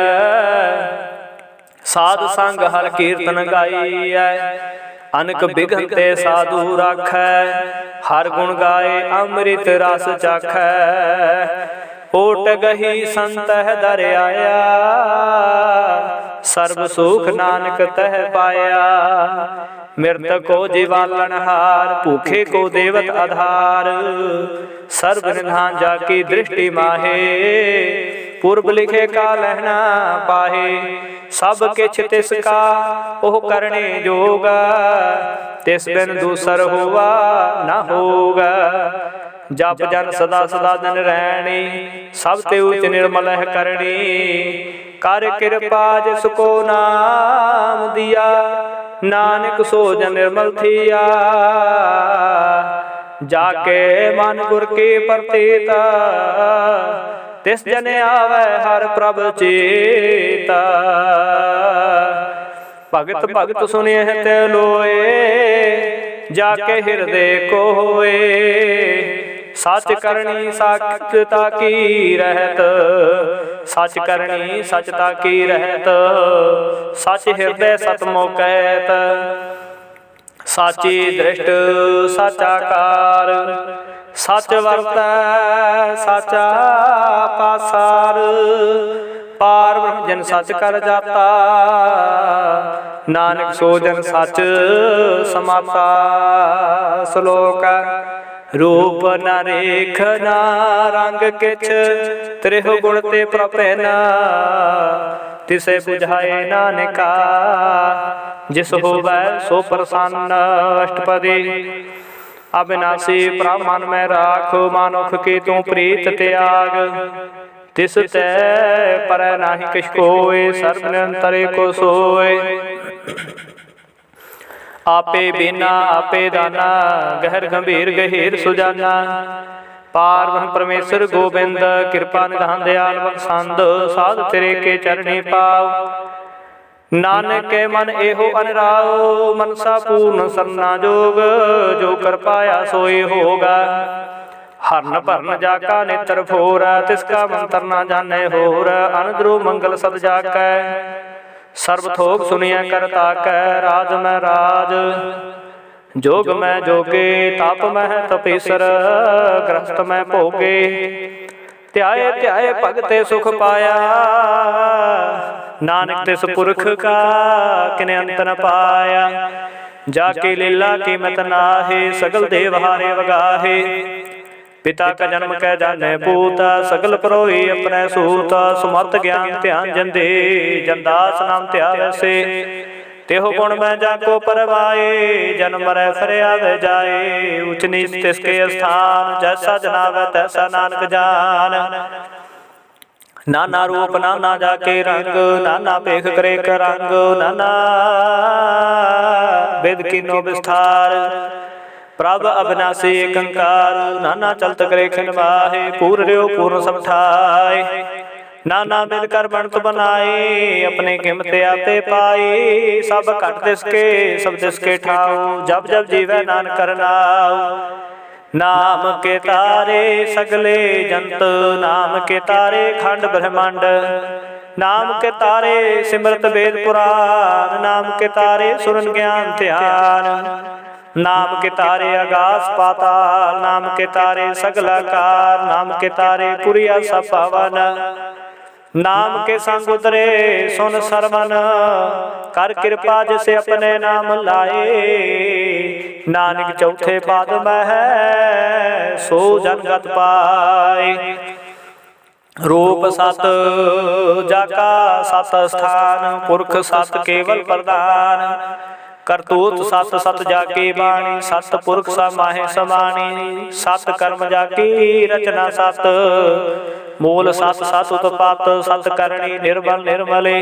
साध संग हर कीर्तन गाइयै। अनक बिघन ते साधु राखै, हर गुण गाए अमृत रस चाखै। ओट गही संत दर आया, सर्व सुख नानक तह पाया। मृत को जीवालन हार, भूखे को देवत आधार। सर्व निधान जाकी दृष्टि माहे, पूर्व लिखे का लहना पाहे। सब किछ तिसका ओह करने जोगा, तिस बिन दूसर हुआ न होगा। जप जन सदा सदा दिन रहनी, सब ते उच निर्मल है करनी। कर कृपा जिसको नाम दिया, नानक सो जन निर्मल थिया। जाके मन गुर के परतेता, तिस जन आवे हर प्रभ चेता। भगत भगत सुनिए ते लोए, जाके हृदय को होए। सच करनी सचता की रहत, सच करनी सचता की रहत। सच हृदय सतमो कहत, साची दृष्ट साचाकार। सच वरतै साचा पासार, पार ब्रह्म जन सच कर जाता। नानक सो जन सच समाता। श्लोक रूप न रेख न रंग किछ, त्रिह गुण ते प्रपैना। तिसे बुझाए नानका, जिस होवै सो प्रसन्न। अष्टपदी अविनाशी ब्राह्मण में राख, मानुख की तू प्रीत त्याग। तिस तै पर नाही किछ कोय, सर्व निरंतर को सोय। आपे बिना आपे दाना, गहर गंभीर गहीर सुजाना। पार ब्रह्म परमेश्वर गोबिंद, कृपा निधान दयाल बख्शंद। साध तेरे के चरणी पाव, नानक के मन एहो अनराव। मनसा पूर्ण सरना जोग, जो कर पाया सोई होगा। हरन भरन जाका नेत्र फोर, तिसका मंत्र ना जाने होर। अनद्रु मंगल सद जाकै, सर्व थोक सुनिया कर ताकै। राज में राज, जोग में जोगे। ताप में तपेसर, ग्रस्त में भोगे। ध्याए ध्याए भगते सुख पाया, नानक तिस पुरख का किने अंत न पाया। जाके लीला कीमत नाहे, सगल देव हारे वगाहे। पिता का जन्म कै जाने पूता, सगल परोई अपने सूता। सुमत ज्ञान ध्यान जंदे, जनदास नाम ध्यावे से। तेहो गुण मैं जाको परवाए, जन्म मरै फरियाद जाए। उच नीच तिसके स्थान, जैसा जनावै तैसा नानक जान। नाना रूप नाना जाके रंग, नाना पेख करे करंग। नाना वेद कीनो विस्तार, प्रभ अविनाशी कंकार। नाना चलत करे खिन माहे, पूर रहो पूर्ण सब ठाए। नाना मिल कर बनत बनाए, अपने कीमत आपे पाए। सब घट तिसके सब तिसके ठाओ, जब जब जीवै नानक करनाओ। नाम के तारे सगले जंत, नाम के तारे खंड ब्रह्मांड। नाम के तारे सिमरत वेद पुराण, नाम के तारे सुरन ज्ञान ध्यान। नाम के तारे आकाश पाताल, नाम के तारे सगल आकार। नाम के तारे पुरिया सब पावन, नाम के संग उतरे सुन सरवन। कर कृपा जिसे अपने नाम लाए, नानक चौथे पाद में है सो जनगत पाए। रूप सत जाका सत स्थान, पुरख सत केवल प्रदान। करतूत सत सत जाकी बाणी, सत पुरख समाहे समानी। सत कर्म जाकी रचना सत, मूल सत सत उत्पात। सत करणी निर्मल निर्मले,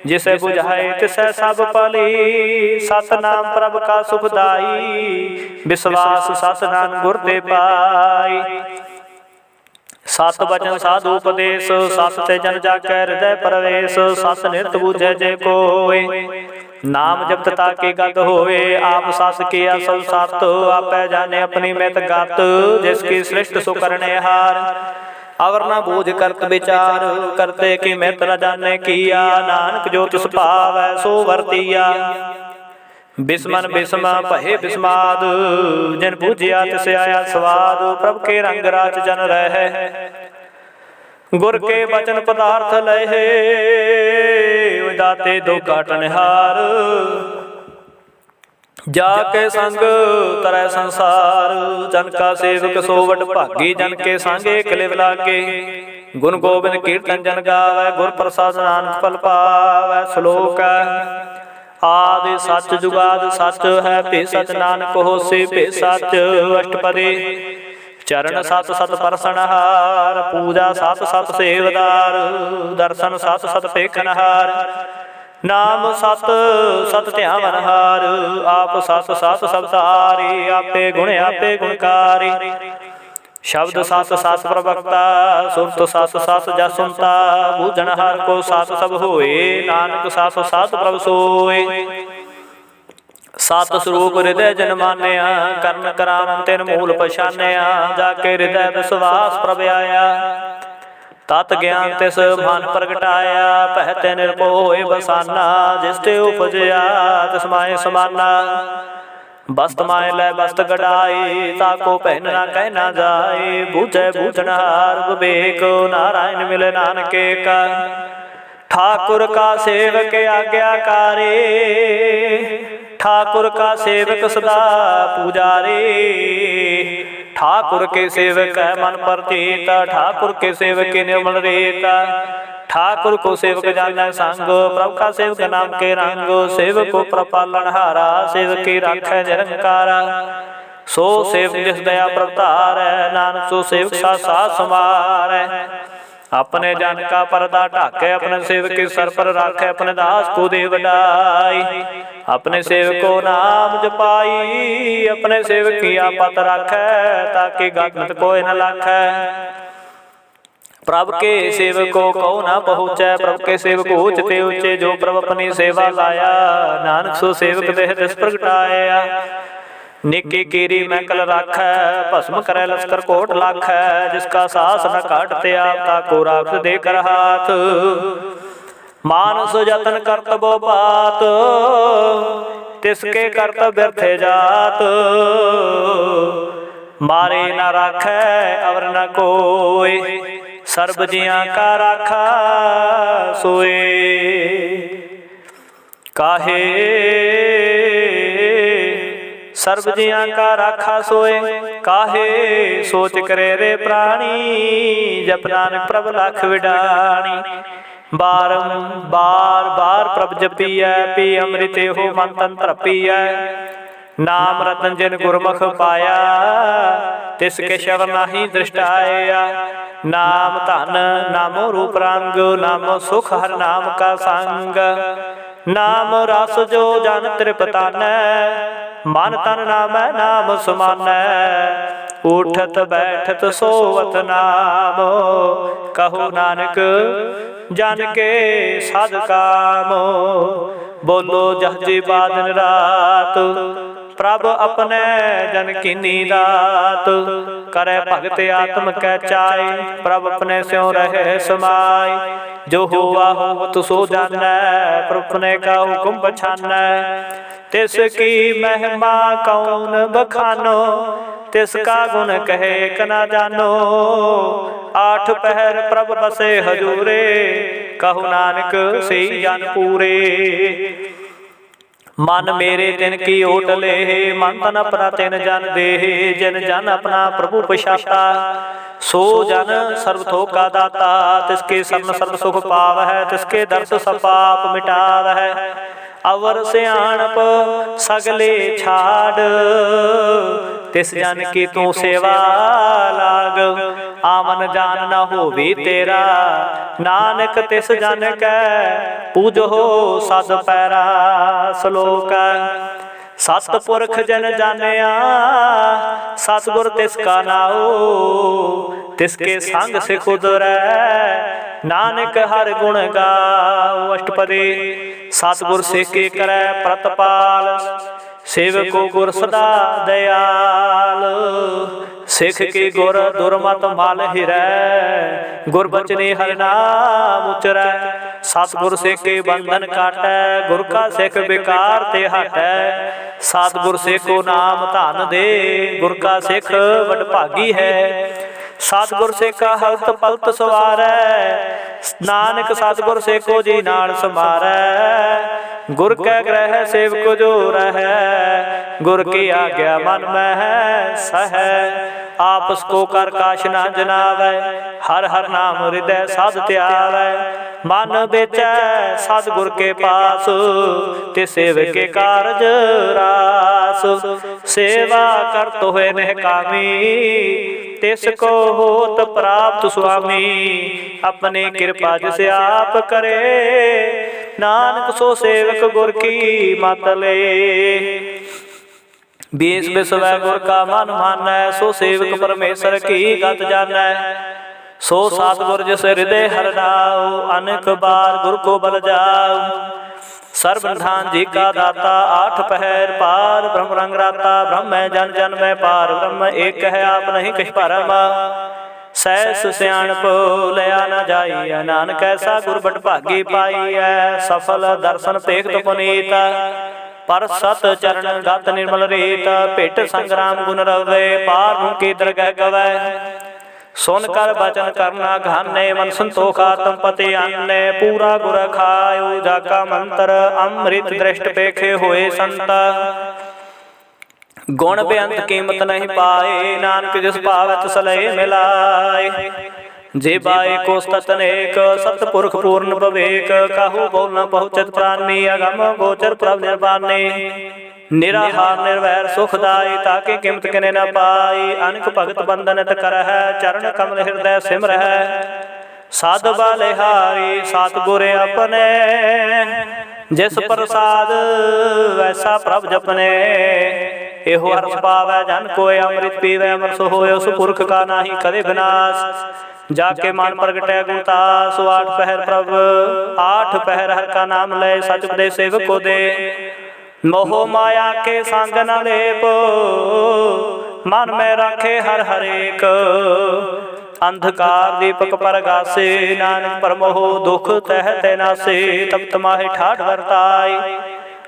जिसे बुझाए तिसै सब पली। सत नाम प्रभ का सुखदाई, विश्वास सत नाम गुर ते पाई। सत वचन साधु उपदेश, सत ते जन जाकै हृदय प्रवेश। सत नित बूझे जे कोय, नाम जपत ताके गत होए। आप सस किया सब सत, आपै जाने अपनी मित गत। जिसकी सृष्ट सो करने हार, अवर न बूझ करत विचार। करते की मित न जाने किया, नानक जो तिस पावै सो वरतिया। बिस्मन बिस्म भये बिस्माद, जिन बूझिया तिस आया स्वाद। प्रभ के रंग राज जन रहे, गुर के बचन पदार्थ लहे। दाते दो काटन हार, जाके संग तरै संसार। जन का सेवक सो वड भागी, जन के संगे कलिव लागे। गुण गोबिंद कीर्तन जन गावै, गुर प्रसाद नानक फल पावै। श्लोक आदि सच जुगाद सच है, भे सच नानक होसी भे सच। अष्टपदी चरण सत सत परसनहार, पूजा सत सत सेवदार। दर्शन सत सत पेखनहार, नाम सत सत ध्यावनहार। आप सत सत सबदारी, आपे गुण आपे गुणकारी। शब्द सत सत प्रवक्ता, सुरत सत सत जस सुनता। बूझनहार को सत सब होए, नानक सत सत प्रभ सोए। सत स्वरूप हृदय जन मानिया, करण करावन तिन मूल पछानिया। जाके हृदय विश्वास प्रभ आया, तत ज्ञान तिस मन प्रगटाया। पहते निर्भय बसाना, जिस ते उपजया तिस माए समाना। बस्त माए लै बस्त गड़ाई, ताको पहन ना कह ना जाए। बूझे बूझनहार विवेक, नारायण मिले नानके का। ठाकुर का सेवक आज्ञाकारी, ठाकुर का सेवक सदा पुजारी। ठाकुर के सेवक है मन प्रतीत, ठाकुर के सेवक निर्मल रीता। ठाकुर को सेवक जाने संग, प्रभु का सेवक नाम के रंग। सेवक को प्रपालन हारा, सेवक की राखै निरंकारा। सो सेवक जिस दया प्रतार, नानक सो सेवक साथ साथ समार। अपने जन का पर्दा ढाके, अपने सेवक के सर पर राखे। अपने दास को दे वडाई, अपने सेवक को नाम जपाई। अपने सेवक की आपत राखे, ताकि गत कोई न लाखे। प्रभु के सेवकों को न पहुँचे, प्रभु के सेवक ऊंचते ऊंचे। जो प्रभु अपनी सेवा लाया, नानक सो सेवक देह दिस प्रगटाया। निकी कीरी मैं कल राखै, भस्म करे लश्कर कोट लाखै। जिसका सास न काटते आप, ताको राख दे कर हाथ। मानस जतन करतबो बात, तिसके करतब व्यर्थे जात। मारे न राखै अवर न कोय, सर्ब जियां का राखा सोए। काहे सर्ब जियां का राखा सोए, काहे सोच करे रे प्राणी। जप नानक प्रभ लख विडाणी। बार बार प्रभ जपीਐ, पी अमृत हो मन तन तरपीਐ। नाम रतन जिन गुरमुख पाया, तिसके शरण नाही दृष्टाया। नाम धन नामो रूप रंग, नामो सुख हर नाम का संग। नाम रस जो जन तृपतानै, मन तन नामै नाम समानै। उठत बैठत सोवत नाम, कहो नानक जन के साध काम। बोलो जहजी बादन रात, प्रभ अपने जन कीनी दात। करे भगत आत्म कै चाय, प्रभ अपने स्यों रहे समाय। जो हुआ होवत सो जानै, प्रभ अपने का हुक्म पछानै। तिसकी महिमा कौन बखानो, तिसका गुण कहे क न जानो। आठ पहर प्रभ बसे हजूरे, कहु नानक से जन पूरे। मन मेरे तिन की ओट ले, मन तन अपना तिन जन दे। जिन जन अपना प्रभु पछाता, सो जन सर्व थोक का दाता। तिसके शरण सर्व सुख पावै, तिसके दर्श सब पाप मिटावै। अवर सियाणप सगले छाड़, तिस जन की तू सेवा लाग। आमन जान न होवी तेरा, नानक तिस जन कै पूजो सद पैरा। श्लोक सतपुरख जन जानिया, सतगुर तिसका नाओ। तिसके संग सिख उतरै, नानक हर गुण गाओ। अष्टपदी सतगुर सिख करै प्रतपाल, सेवको गुर सदा दयाल। सिख के गुर दुर्मत माल हिरै, गुर बचने हर नाम उचरै। सतगुर सिख के बंधन काटै, गुर का सिख बेकार ते हटै। सतगुर सिख को नाम धन दे, गुर का सिख वड भागी है। सतगुर सिख का हलत पलत सवारै, नानक सतगुर सिख को जी नाल समारै। गुर कै ग्रह सेवक जो रहै, गुर की आज्ञा मन में सहै। आपस को कर काश न जनावै, हर हर नाम हृदय साध त्यावै। मन बेचै सतगुर के पास, ते सेवक के कारज रास। सेवा करत होए निहकामी, तिसको होत प्राप्त स्वामी। अपने कृपा जिसे आप करे, नानक सो सेवक गुर की मत ले। 20 बिसवै गुर का मन मानै, सो सेवक परमेश्वर की गत जानै। सो सतगुर जिस हृदय हर नाओ, अनेक बार गुर को बल जाओ। सर्वधान जी का दाता, आठ पहर पार ब्रह्म रंग राता। ब्रह्म जन जन में पार ब्रह्म, एक है आप नहीं कछ परम। सैस सियाणप लया न जाइए, नानक ऐसा गुर बट भागी पाइए। सफल दर्शन पेखत पुनीत, पर सत चरण गत निर्मल रीत। भेट संग्राम गुण रवे, पार की दरगह गवै। सुन कर बचन करना घाने, मन संतोख आत्म पति अन्ने। पूरा गुर खायो जाका मंत्र, अमृत दृष्ट पेखे होए संत। गुण बेअंत कीमत नहीं पाए, नानक जिस पावत सलय मिलाए। जे बाए को सतनेक, सतपुरख पूर्ण विवेक। काहू बोल न पहुँचत प्राणी, अगम गोचर प्रभ निर्वाणी। निराहार निर्वैर सुखदाई, ताके किमत किने न पाई। अनक भगत बंधनत करह, चरण कमल हृदय सिमरह। साध बलिहारी सतगुर अपने, जिस प्रसाद वैसा प्रभ जपने। एहो हर्ष पावै जन कोय, अमृत पीवै अमर सो होय। उस पुरख का नाही कदे विनाश, जाके मान प्रगटै गुणतास। आठ पहर प्रभ आठ पहर हर का नाम ले, सच उपदेश सेवक को दे। मोह माया के संग न लेप, मन में रखे हर हरेक। अंधकार दीपक परगासे, नानक परमोह दुख तह तैनासे। तब तमाहे ठाठ वर्ताई,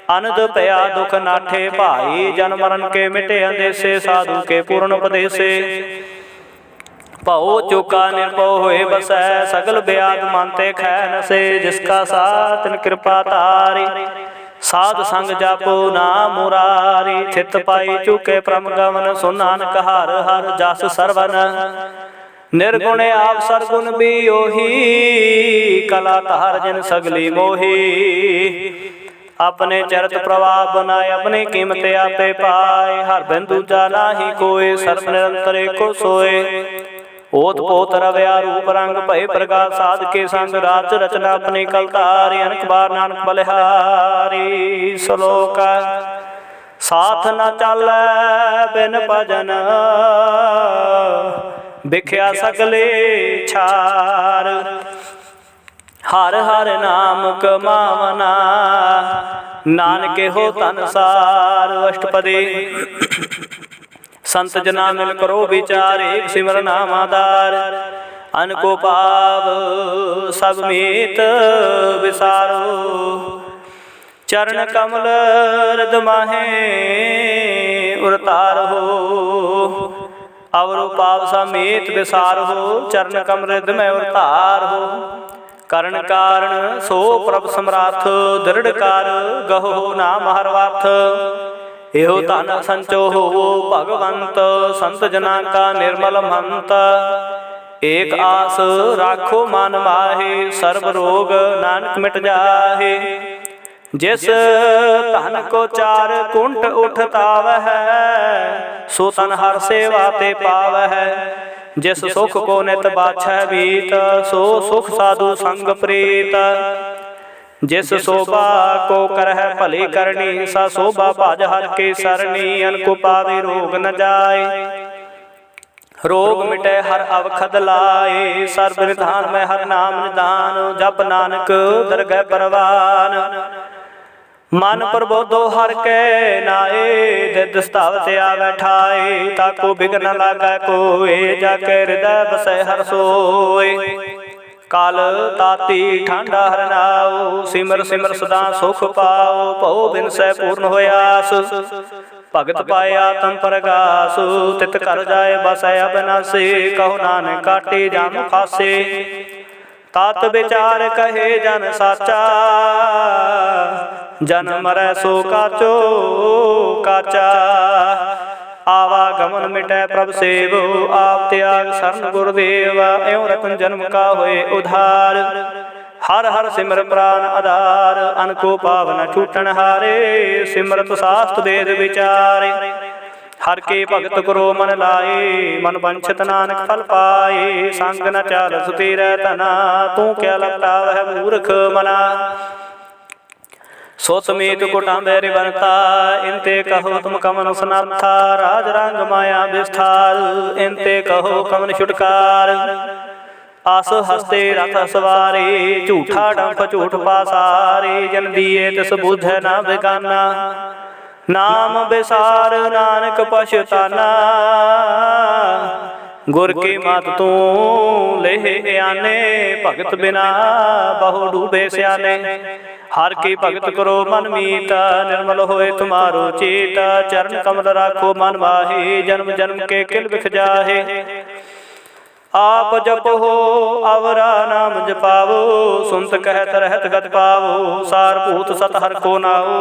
अनद पया दुख नाठे भाई। जन मरण के मिटे अंदेसे, साधु के पूर्ण उपदेसे। ਭਉ ਚੁਕਾ ਨਿਰਭਉ ਹੋਏ ਬਸੈ ਸਗਲ ਬਿਆਦ ਮਨ ਤੇ ਖੈ ਨਸੇ ਜਿਸਕਾ ਸਾਥ ਤਿਨ ਕਿਰਪਾ ਧਾਰੀ ਸਾਧ ਸੰਗ ਜਪੋ ਨਾਮ ਮੁਰਾਰੀ ਥਿਤ ਪਾਈ ਚੁਕੇ ਪ੍ਰਮ ਗਮਨ ਸੁਨ ਨਾਨਕ ਹਰ ਹਰ ਜਸ ਸਰਵਨ निर्गुण आप सरगुण भी ओही कला तार जिन सगली मोही अपने चरत प्रभाव बनाए अपने कीमत आपे पाए हर बिन दूजा नाही कोय सर्व निरंतर एको सोए ओत पोत रव्या रूप रंग भय प्रकाश साध के संग राज रचना अपनी कलतारी अनक बार नानक बलिहारी श्लोक साथ न चलै बिन भजन बिख्या सगले छार हर हर नाम कमावना नानके हो तनसार अष्टपदी संत जना मिल करो विचार एक सिमर नाम आधार अनको पाव सब मीत विसारो चरण कमल हृद माहे उरतार हो अवरु पाव समेत विसार हो चरण कमृद में उतार हो करण कारण सो प्रभ समराथ दृढ़ कार गहो नाम हरवाथ एहो तन संचो हो भगवंत संत जना का निर्मल मंत एक आस राखो मान माहे सर्व रोग नानक मिट जाहे जिस तन को चार कुंठ उठताव है सो तन हर सेवा ते पाव है जिस सुख को नित बाछै बीत सो सुख साधु संग प्रीत जिस शोभा को करह भली करनी सा शोभा भाज हर के सरनी अनको पावे रोग न जाए रोग मिटे हर अवखद लाए सर्व निधान में हर नाम निदान जप नानक दरगह परवान मन प्रबोधो हर के नाए दिद स्थावत आवे ठाए ताको बिघन लागे कोय जाके हृदय बसे हर सोय काल ताती ठांडा हरनाओ सिमर सिमर सदा सुख पाओ भउ बिन सै पूर्ण होयास भगत पाए आत्म प्रगास तित कर जाए बसै अबनासी कहो नानक काटे जाम फासे तात विचार कहे जन साचा जन मरै सो काचो काचा आवागमन मिटै प्रभ सेव आप त्याग शरण गुरुदेव एवं रतन जन्म का होए उधार हर हर सिमर प्राण आधार अनको पावन छूटन हारे सिमरत शास्त्र वेद विचारे हर के भगत करो मन लाए मन वंचित नानक फल पाए संग न चाल सुतेर तना तू क्या लगता वह मूर्ख मना सो समेत कुटाम्बे रिवरता इनते कहो तुम कमन सनाथा राज रंग माया विस्थार इनते कहो कमन छुटकार आस हस्ते रथ सवारे झूठा डंफ झूठ पासारे जन दिए तिस बुध न बेगाना नाम बिसार नानक पछताना गुर की मात तू ले आने भगत बिना बहु डूबे स्याने हर की भगत करो मन मीता निर्मल होए तुम्हारो चेता चरण कमल राखो मन माहे जन्म जन्म के किल बिख जाहे आप जपो अवरा नाम जपावो सुनत कहत रहत गत पावो सार भूत सत हर को नाओ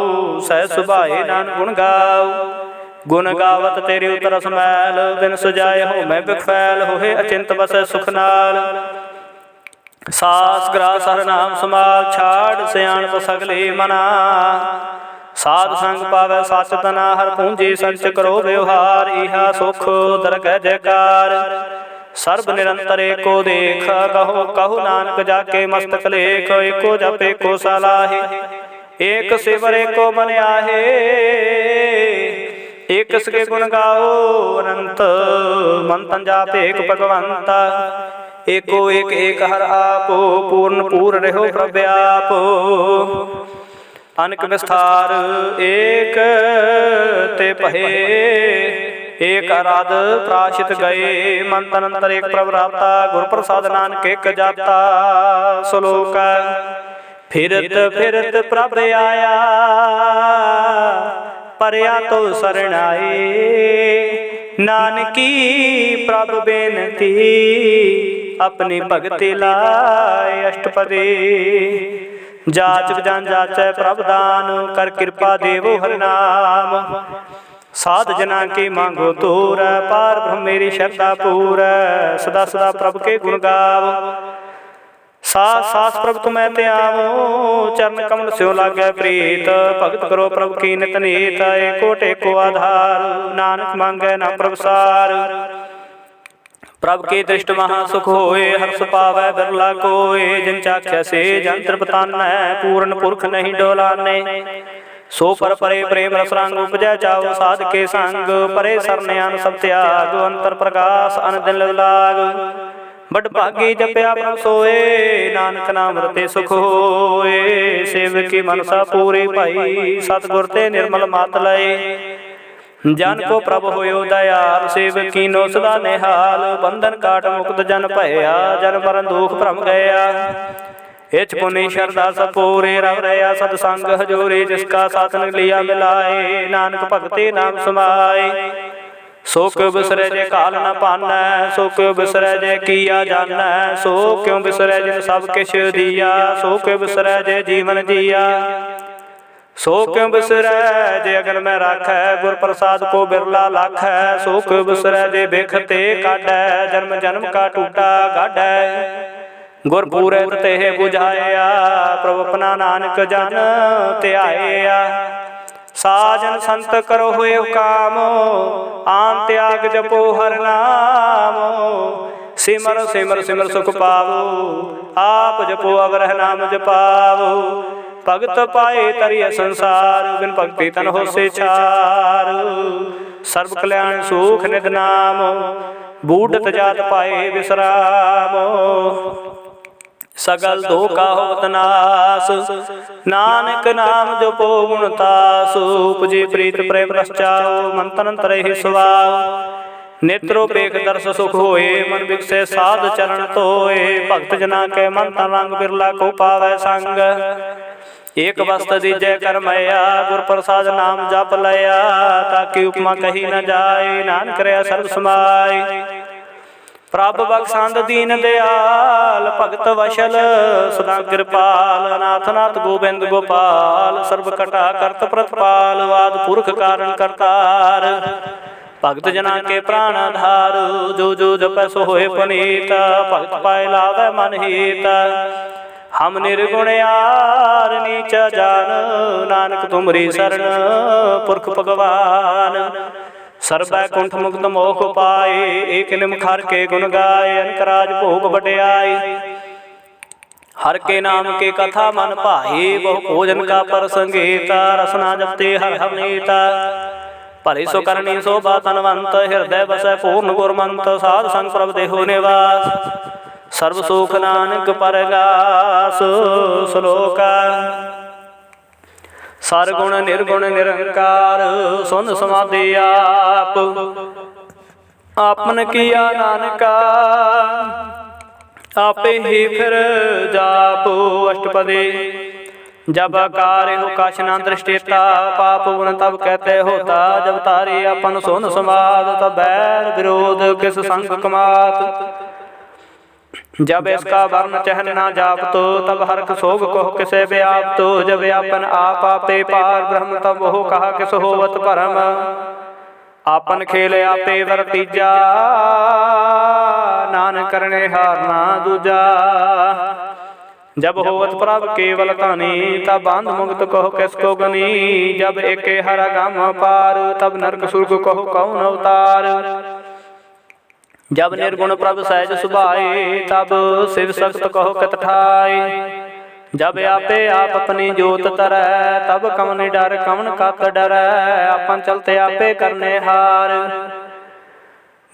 सह सुभाए नान गुण गाओ गुण गावत तेरे उतर समैल बिन सजाए हो मैं बिखैल होए अचिंत बस सुख नाल सास ग्रास हर नाम समाल छाड़ सियाणप सगले मना साध संग पावै सच तना हर पूंजी संच करो व्यवहार इहा सुख दरगह जयकार सर्व निरंतर एको देख कहो कहो नानक जाके मस्तक लेख एको जप एको सलाहे एक सिवर एको मन आहे एक सके गुण गाओ अनंत मन तन जाप एक भगवंता एको एक एक हर आपो पूर्ण पूर्ण रहो प्रव्यापो अनक विस्तार एक ते पहे एक आराध प्राशित गए मन तनंतर एक प्रवराता गुरु प्रसाद नानक एक जाता श्लोक फिरत फिरत प्रभ आया परया तो शरणाए नानकी प्रभ बेनती अपनी भगति लाए अष्टपदी। जाच जान जाचै प्रभ दान कर कृपा देवो हरि नाम। साध जना के मांगो तोर पार ब्रह्म मेरी श्रद्धा पूर। सदा सदा प्रभ के गुण गावो सास सास प्रभ तुम्हें त्यावो। चरण कमल स्यों लागे प्रीत भगत करो प्रभ की नित नीत। एको टेको आधार नानक मांगे ना प्रभ सार। प्रभ के दृष्ट महा सुख होए हर्ष पावै बिरला कोय। जिन चाख्या से जन तृप्तानै पूर्ण पुरख नहीं डोलाने। सो पर परे प्रेम रस रंग उपजै जाओ साध के संग। परे सरन्यान सब त्याग अंतर प्रकाश अन दिन लाग। बड़ भागी जपया प्रभ सोए नानक नाम रते सुख होए। सेवक की मनसा पूरी पाई सतगुर ते निर्मल मात लय। जन को प्रभ होयो दयाल सेवक कीनो सदा निहाल। बंधन काट मुक्त जन भया जन मरण दुख भ्रम गया। इच पुनि शरदा सपूरे रव रया सतसंग हजूरे। जिसका साधन लिया मिलाए नानक भगति नाम समाए। सो क्यों बिसरै जे काल न पानै सो क्यों बिसरै जे किया जानै। सो क्यों बिसरै जिन सब किछ दिया सो क्यों बिसरै जे जीवन जिया। सो क्यों बिसरै जे अगन में राखै गुर प्रसाद को बिरला लाखै। सो क्यों बिसरै जे बेखते काढै जन्म जन्म का टूटा गाढै। गुर पूरे ते बुझाया प्रभु अपना नानक जन त्याया। साजन संत करो हुए काम आन त्याग जपो हर नाम। सिमर सिमर सिमर सुख पावो आप जपो अवरह नाम जपावो। भगत पाए तरिय संसार बिन भक्ति तन हो से छार। सर्व कल्याण सुख निध नाम बूढ़त जात पाए विश्राम। सगल धोखा होत नास नानक नाम जपो गुण तासु। उपजे प्रीत प्रेम रस चाओ मन तन तरहि सुभाव। नेत्रो पेख दर्श सुख होए मन विकसे साध चरण तोए। भक्त जना के मन तन रंग बिरला को पावै संग। एक वस्त दीजय कर मैया गुर प्रसाद नाम जप लया। ताकि उपमा कही न जाए नानक रया सर्व समाय। प्रभ बख्शंद दीन दयाल भगत वशल सदा कृपाल। नाथ नाथ गोबिंद गोपाल सर्व कटा करत प्रतपाल। वाद पुरख कारण करतार भगत जना के प्राण आधार। जो जो जपै सो होए पुनीत भगत पाए लावै मन हित। हम निर्गुण यार नीच जान नानक तुमरी शरण पुरख भगवान। सर्वै कुंठ मुक्त मोख पाए एक निम खर के गुण गाए। अनकराज भोग बटियाई हर के नाम के कथा मन भाई। बहु भोजन का परसंगीता रसना जपते हर हरनीता। भले सो करनी शोभा तनवंत हृदय बसै पूर्ण गुरमंत। साध संग प्रभ देहो निवास सर्व सुख नानक परगास। श्लोका सरगुण निर्गुण निरंकार सुन समाधि आप। आपन किया नानका आपे ही फिर जापो अष्टपदी। जब कार्य हो काश न दृष्टिता पाप गुण तब कहते होता। जब तारी अपन सुन समाद तब बैर विरोध किस संग कमात। जब इसका वर्ण चहन ना जाप तो तब हर्ष सोग को किसे व्याप तो। जब अपन आप आपे पार ब्रह्म तब हो कहा किस होवत परम। आपन खेले आपे वर्तीजा नान करने हारना दूजा। जब होवत प्रभ केवल तानी तब बांध मुक्त कहो किसको गनी। जब एके हरा गाम पार तब नरक सुर्ग कहो कौन अवतार। जब निर्गुण प्रभ सहज सुभाए तब शिव सख्त कहो कत ठाय। जब आपे आप अपनी जोत तरह तब कवन डर कवन कत डर। अपन चलते आपे करने हार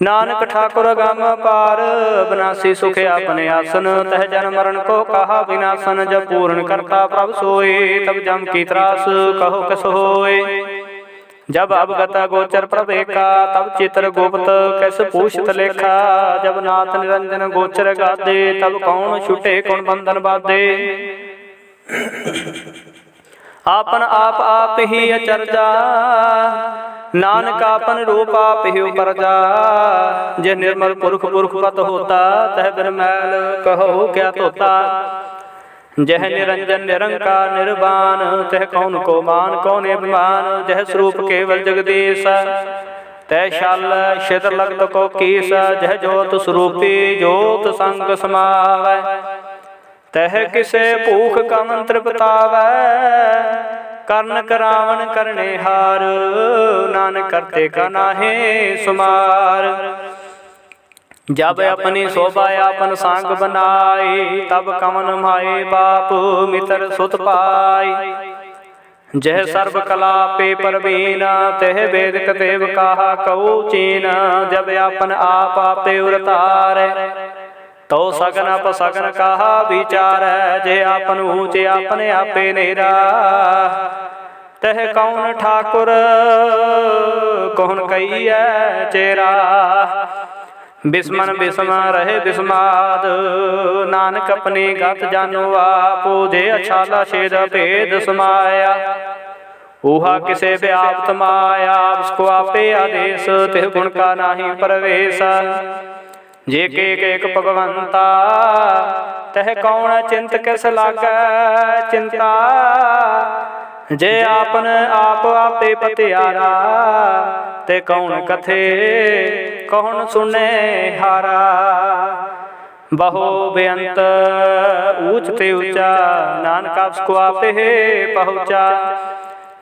नानक ठाकुर गम पार। विनाशी सुख अपने आसन तह जन मरण को कहा विनाशन। जब पूर्ण करता प्रभ सोए तब जम की त्रास कहो कस होए। जब अवगत गोचर प्रभ एका तब चित्र गुप्त कैसे पूछत लेखा। जब नाथ निरंजन गोचर गादे तब कौन छुटे कौन बंधन बाधे। आपन आप ही अचरजा नानक आपन रूप आप ही उपरजा। जे निर्मल पुरख पुरख पत होता, तह बिन मैल कहो क्या तोता। जह निरंजन निरंकार निर्वाण, तह कौन को मान कौन अभिमान। जह स्वरूप केवल जगदीश, तह शाल क्षेत्र लगत को कीस। जह जोत स्वरूपी जोत संग समावै, तह किसे भूख का मंत्र बतावै। कर्ण करावण करने हार, नानक करते का नाहे सुमार। जब अपनी शोभा आपन सांग बनाई, तब कवन माए बाप मित्र सुत पाई। जह सर्व कला पे परवीन, तह वेद कतेव कहा कऊ चीन। जब आपन आप आपे उरतार, तो सगन अपसगन कहा विचार। जे आपन ऊंचे आपने आपे नेरा, तह कौन ठाकुर कौन कहिए चेरा। बिस्मन बिस्म रहे बिस्माद, नानक अपनी गत जानो आपो। जे अछाला छेद भेद समाया, ऊहा किसे व्याप्त माया। उसको आपे आदेश, तिह गुण का नाही प्रवेश। जे के एक भगवंता, तह कौन चिंत किस लागे चिंता। जे आपन आप आपे पतियारा, ते कौन कथे कौन सुने हारा। बहु बेअंत ऊंच ते ऊंचा, नानक उसको आपे पहुँचा।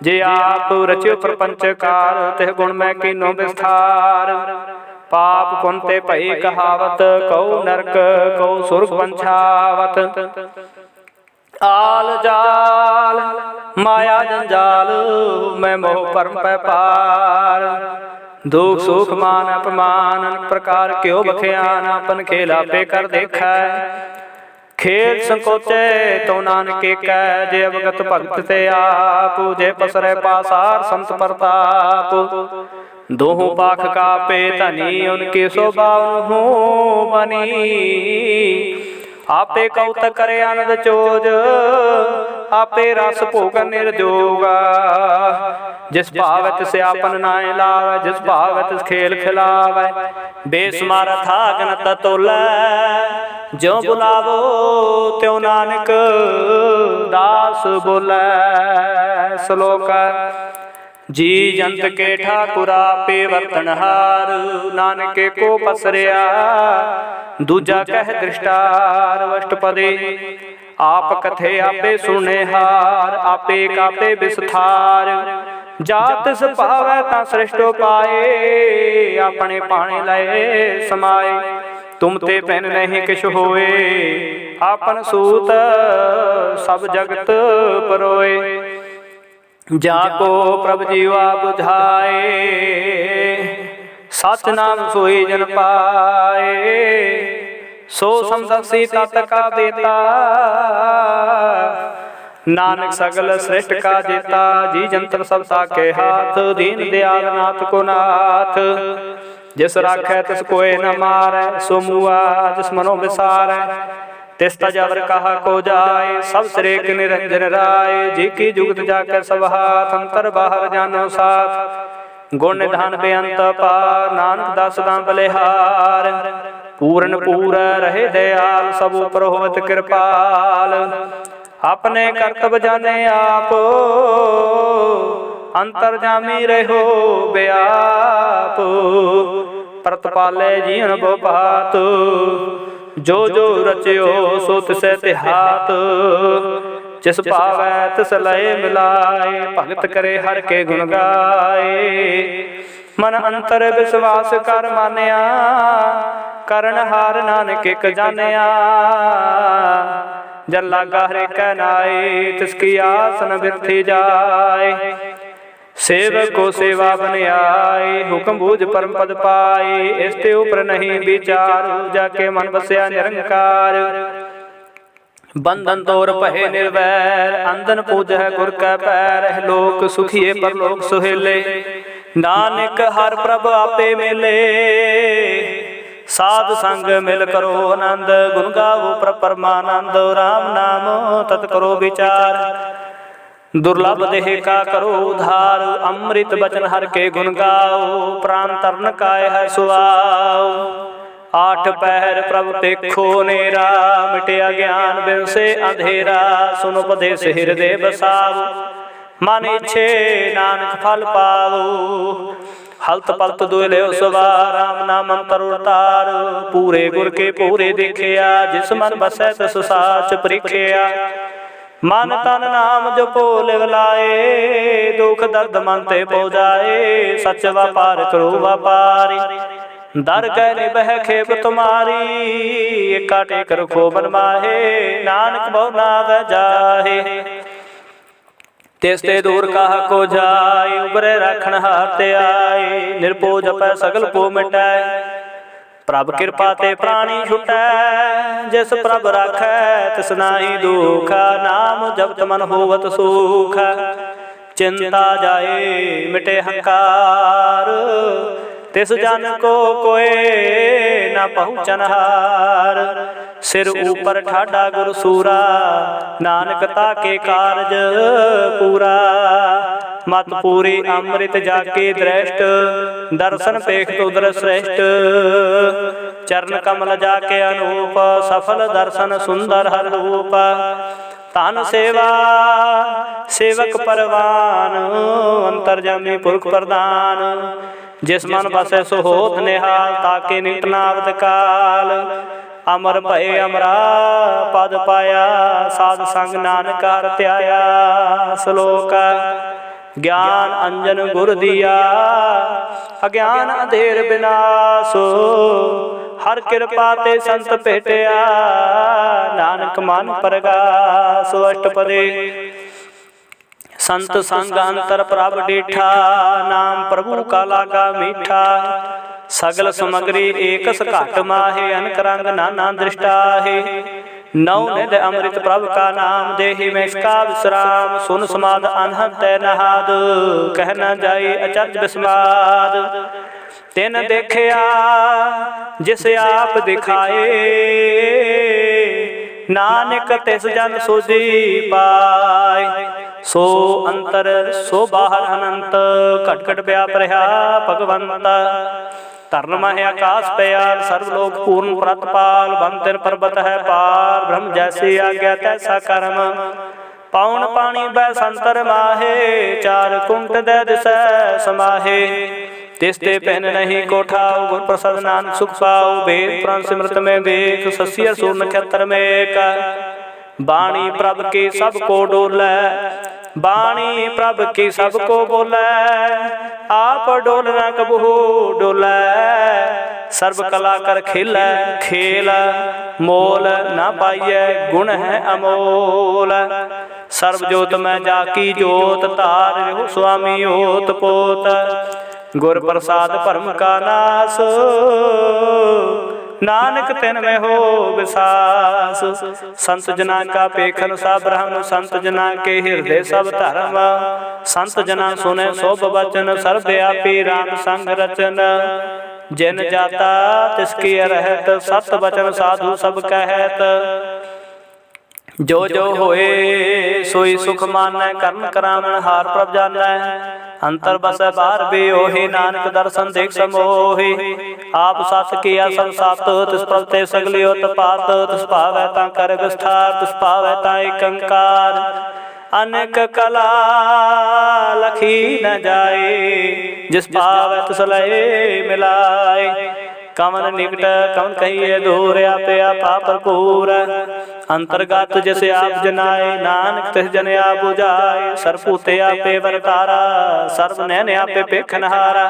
जे आप रचियो प्रपंच कार, तिह गुण में कीनो विस्तार। पाप पुन ते भई कहावत, कऊ नरक कऊ सुरग पंछावत। आल जाल माया जंजाल, मैं मोह परम पै पार। दुख सुख मान अपमान, अनेक प्रकार क्यों बख्यान। अपन खेला पे कर देखै, खेल संकोचे तो नानक कै। जे अवगत भगत ते आप, जे पसरै पासार संत प्रताप। दोहु पाख का पे धनी, उनकी शोभा हूँ बनी। आपे कौतक करे आनंद चोज, आपे रस भोग निर्जोगा। जिस भावत से आपन नाय लावे, जिस भावत खेल खिलावे। बेसुमार था गनत तोलै, ज्यों बुलावो त्यों नानक दास बोलै। श्लोक जी जंत के ठाकुरा पे वर्तनहार। नानक को पसरिया दूजा कह दृष्टार। अष्टपदी आप कथे आपे सुने हार, आपे कापे विस्तार। जात सभावै ता श्रेष्ठो पाए, अपने पाने लए समाए। तुम ते पैन नहीं किछ होए, आपन सूत सब जगत परोए। जाको प्रभ जीवा बुझाए, सच नाम सोई जन पाए। सो समदर्शी तत् का बेता, नानक सगल श्रेष्ठ का जेता। जी जंतर सबता के हाथ, दीन दयाल नाथ को नाथ। जिस राखै तिस कोय न मारै, सो मुआ जिस मनो विसारै। तिस तजावर कहा को जाए, सब श्रेक निरंजन राय। जी की जुगत जाकर सब हाथ, अंतर बाहर जानो साथ। गुण निधान बेअंत पार, नानक दास दां बलिहार। पूरन पूर रहे दयाल, सब ऊपर होवत कृपाल। अपने कर्तव्य जाने आप, अंतर्जामी रहो व्याप। प्रतपाले जीवन बो पात, जो जो रचियो सो तिसै तिहात। जिस पावै तिस लय मिलाए, भगत करे हर के गुण गाए। मन अंतर विश्वास कर मानिया, करण हार नानक एक जानिया। जन लागा हरे कै नाए, तिसकी आस न बिरथी जाए। सेवक को सेवा बन आए, हुक्म बूझ परम पद पाए। इसते ऊपर नहीं विचार, जाके मन बसया निरंकार। बंधन तोर पहे निर्वैर, अंधन पूजह गुर कै पैर। लोक सुखिए परलोक सुहेले, नानक हर प्रभ आपे मिले। साध संग मिल करो आनंद, गुण गावो प्रभ परमानंद। राम नाम तत् करो विचार, दुर्लभ देह का करो उधार, अमृत बचन हर के गुण गाओ, प्राण तरन काय है सुआओ। आठ पहर प्रभु देखो नेरा, मिटे अज्ञान बिन से अंधेरा, सुन उपदेश हृदय बसाओ, मन इच्छे नानक फल पाओ। हलत पलत दुले सवार, राम नाम अंतर उतार, पूरे गुर के पूरे देखिया, जिस मन बसै तिस साच परिख्या। मन तन नाम जपो लिव लाए, दुख दर्द मन ते पो जाए, सच व्यापार करो व्यापारी, दर गए निबह खेप तुम्हारी। एका टेक रखो मन माहे, नानक बहु नाव जाहे, तिसते दूर कहा को जाए, उबरे रखन हार ते आए, निरपो जपै सगल को मिटाए, प्रभ कृपा ते प्राणी छुटै, जिस प्रभ राखै तिस नाहि दुख, नाम जपत मन होवत सुख। चिंता जाए मिटे हंकार, तिस जन को कोय न पहुँचन हार, सिर ऊपर ठाडा गुर सूरा, नानक ताके कारज पूरा। मत पूरी अमृत जाके दृष्ट, दर्शन पेख तो दर श्रेष्ठ, चरण कमल जाके अनूप, सफल दर्शन सुंदर हर रूप। तान सेवा सेवक परवान, अंतर्जामी पुरख प्रदान, जिस मन बसे सो होत निहाल, ताके निकटनावत काल। अमर भय अमरा पद पाया, साध संग नानक हर त्याया। श्लोक ज्ञान अंजन गुर दिया, अज्ञान अंधेर विनाशो, हर कृपा ते संत भेटिया, नानक मन प्रगासो। अष्टपदी संत संग अंतर प्रभ डीठा, नाम प्रभु का लागा मीठा, सगल समग्री एक घट माहे, अनक रंग नाना दृष्टा है। नौ निध अमृत प्रभु का नाम, देहि में इसका विश्राम, सुन समाद अनहद नहाद, कह न जाए अचरज विस्माद। तिन देखिया जिस आप दिखाए, नानक तिस जन सोजी पाए। सो अंतर सो बाहर अनंत, घट घट व्याप रहा भगवंत। तरन मह आकाश प्यार, सर्वलोक पूर्ण प्रतपाल, बंतिन पर्वत है पार, ब्रह्म जैसी आज्ञा तैसा कर्म। पौन पानी बै संतर माहे, चार कुंट दे दिसै समाहे। तिसते पहन नहीं कोठाओ, गुर प्रसाद नानक सुख पाओ। वेद पुराण सिमरत में देख, ससिया सूर नक्षत्र में एक। बाणी प्रभ की सबको डोलै, बाणी प्रभ की सबको बोलै, आप डोल न कबहू डोलै। सर्व कला कर खेलै खेल, मोल न पाइयै गुण है अमोल। सर्व जोत में जाकी जोत, तार रहो स्वामी ओत पोत। गुर प्रसाद परम का नास, नानक तिन में हो विसास। संत जना का पेखन सा ब्रह्म, संत जना के हृदय सब धर्म। संत जना सुने सोभ वचन, सर्वव्यापी राम संग रचन। जिन जाता तिसकी रहत, सत वचन साधु सब कहत। जो जो होए सोई सुख मानै, कर्म करावन हार प्रभ जानै। अंतर बस बार भी ओहि, नानक दर्शन देख समोहि। आप सत किया सब सत, तिस प्रभ ते सगली उत्पात। तिस पावै ता कर विस्तार, तिस पावै ता एक अंकार। अनेक कला लखी न जाए, जिस पावै तिस लय मिलाए। कवन निकट कवन कहिए दूर, आपे आपा भरपूर। अंतर्गत जैसे आप जनाए, नानक तिस जन आप बुझाए। सरपूते आपे वरतारा, सर्व नैन आपे पेखनहारा।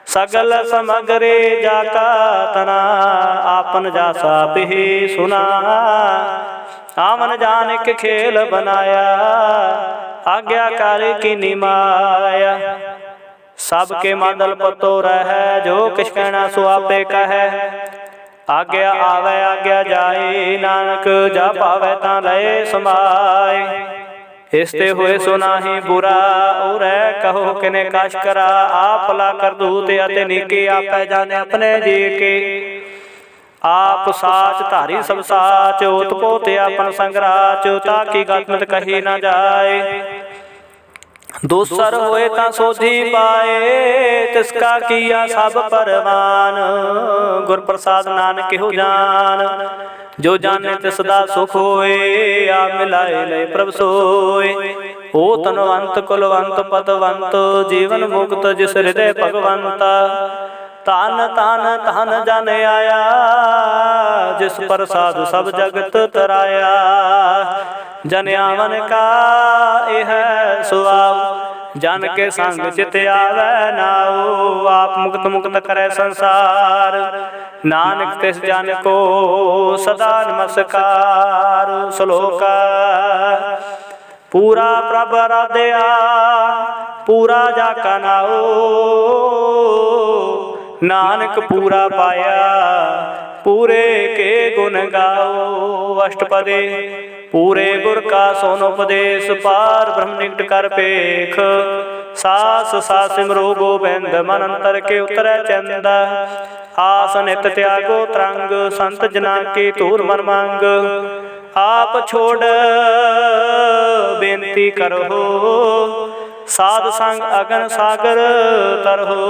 सगल समग्रे जाका तना, आपन जासा पिहि सुना। आवन जान के खेल बनाया, आज्ञाकारी की निमाया। सबके मादल पतो रह, जो किछ कहना सो आपे कहे। आज्ञा आवे आज्ञा जाए, नानक जा पावे ता लय समाए। इसते हुए सुनाही बुरा, और कहो किने काश करा। आप ला कर दूत अति नीके, आपे जाने अपने जी के। आप साच धारी सब साच, ओत पोत आपन संगराच। ताकि गत कही न जाए, दूसर होए ता सोझी पाए, तिसका किया सब परवान। गुर प्रसाद नानक हो जान, जो जाने तिसदा सुख होए। आप मिलाए ले प्रभ सोए, हो तनवंत कुलवंत पदवंत। जीवन मुक्त जिस हृदय भगवंता, तान तान तान जन आया। जिस प्रसाद सब जगत तराया, जन आवन का यह सुआव। जन के संग चित आवे नाओ, आप मुक्त मुक्त करे संसार। नानक तिस जन को सदा नमस्कार। श्लोक पूरा प्रभ आराध्या, पूरा जाका नाओ। नानक पूरा पाया, पूरे के गुण गाओ। अष्टपदी पूरे गुर का सोनोपदेश, पार ब्रह्म निकट कर पेख। सास सास सिमरो गोबिंद, मन अंतर के उतरै चंद। आस नित त्यागो तरंग, संत जना की तूर मन मंग। आप छोड़ बेनती करहो, साध संग अगन सागर तरहो।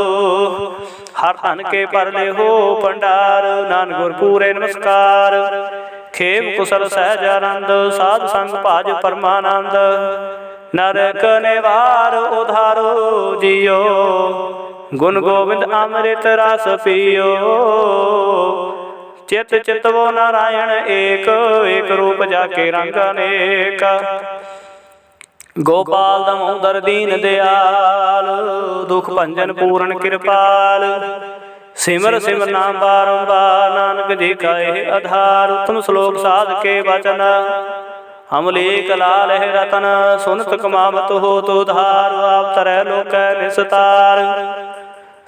हर धन के परले हो भंडार, नानक गुर पूरे नमस्कार। खेम कुशल सहज आनंद, साध संग भाज परमानंद। नरक निवार उधारो जियो, गुण गोविंद अमृत रस पियो। चित चितवो नारायण एक, एक रूप जाके रंग अनेक। गोपाल दामोदर दीन दयाल, दुख भंजन पूर्ण कृपाल। सिमर सिमर नाम बारंबार, नानक जी का यह आधार। उत्तम श्लोक साध के वचन, अमलेख लाल है रतन। सुनत कमावत हो तो धार, आप तरह लोक निस्तार।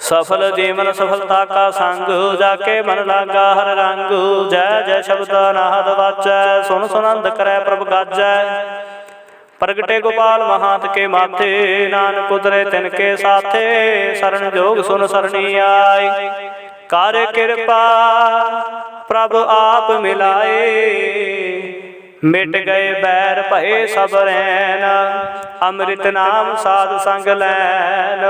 सफल जीवन सफलता का संग, जाके मन लागा हर रंग। जय जय शब्द नाहद वाचै, सुन सुनंद करे प्रभ गाजै। प्रगटे गोपाल महात के माथे, नानक उतरे तिनके साथे। शरण जोग सुन सरणी आए, कार्य कृपा प्रभ आप मिलाए। मिट गए बैर भय सब रैन, अमृत नाम साध संग लैन।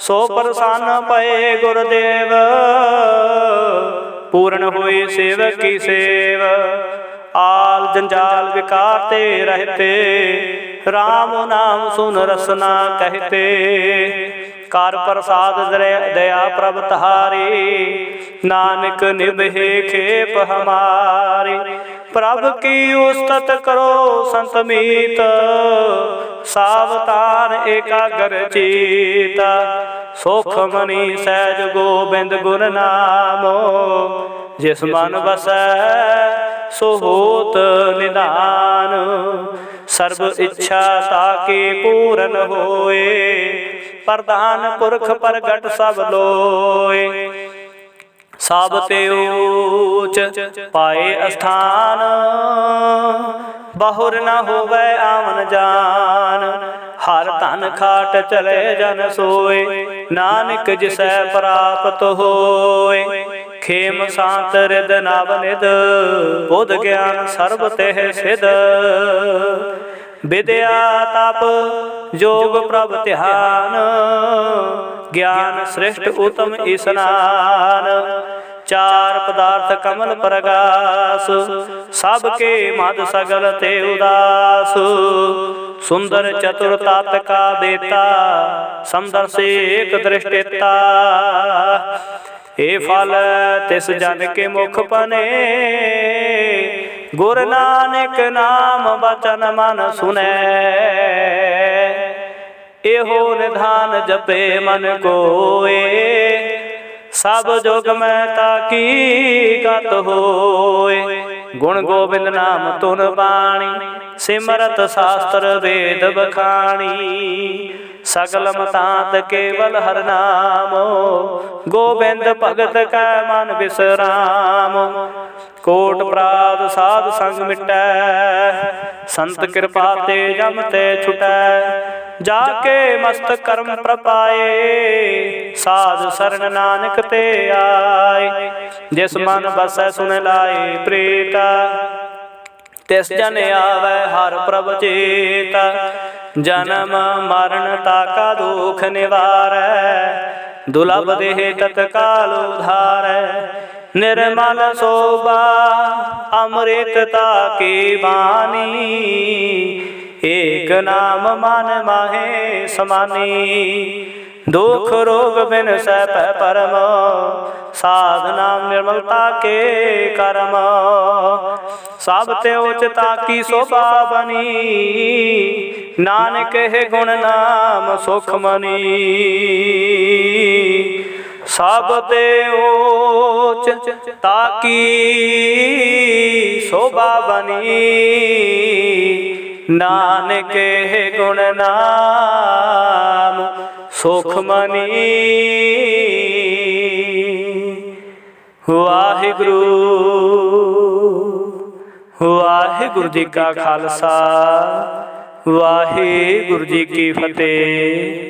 सो प्रसन्न पए गुरुदेव, पूर्ण हुई सेवक की सेव। आल जंजाल विकारते रहते, राम नाम सुन रसना कहते। कार प्रसाद दया प्रभ तहारी, नानक निभे खेप हमारी। प्रभ की उस्तत करो संत मीत, सावधान एकाग्र चीत। सुख मणि सहज गोबिंद गुण नामो, जिस मन बसै सो होत निदान। सर्व इच्छा ताके पूरन होए, प्रधान पुरख प्रगट सब लोए। साबते ऊच पाए स्थान, बहुर न होवे आवन जान। हर धन खाट चले जन सोए, नानक जिसै प्राप्त होए। खेम शांत हृद नवनिध, बुध ज्ञान सर्ब तेह सिद्ध। विद्या तप जोग प्रभ ध्यान, ज्ञान श्रेष्ठ उत्तम स्नान। चार पदार्थ कमल प्रगास, सबके मद सगल ते उदास। सुंदर चतुर तात का बेता, समदर्शी एक दृष्टिता। ए फल तिस जन के मुख पने, गुर नानक नाम बचन मन सुनै। एहो निधान जपे मन कोए, सब जोग में ताकी गत होए। गुण गोविंद नाम तुन बाणी, सिमरत शास्त्र वेद बखानी। सकल मतांत केवल हर नामो, गोविंद भगत कै मन विश्राम। कोट प्राद साध संग मिटै, संत कृपा ते जम ते छुटै। जाके मस्त कर्म प्रपाए, साध शरण नानक ते आए। जिस मन बसै सुन लाए प्रीत, तिस जन आवे हर प्रभ चेत। जन्म मरण ताका दुख निवारै, दुर्लभ देह तत्काल उधारै। निर्मल शोभा अमृतता की बानी, एक नाम मन माहे समानी। दुख रोग बिन सह परम, साध नाम निर्मलता के कर्म। सब ते उचता की शोभा बनी, नानक है गुण नाम सुख मनी। सब ते उचता की शोभा बनी, नानक है गुण नाम सुख मनी। वाहिगुरु वाहिगुरु जी का खालसा, वाहिगुरु जी की फतेह।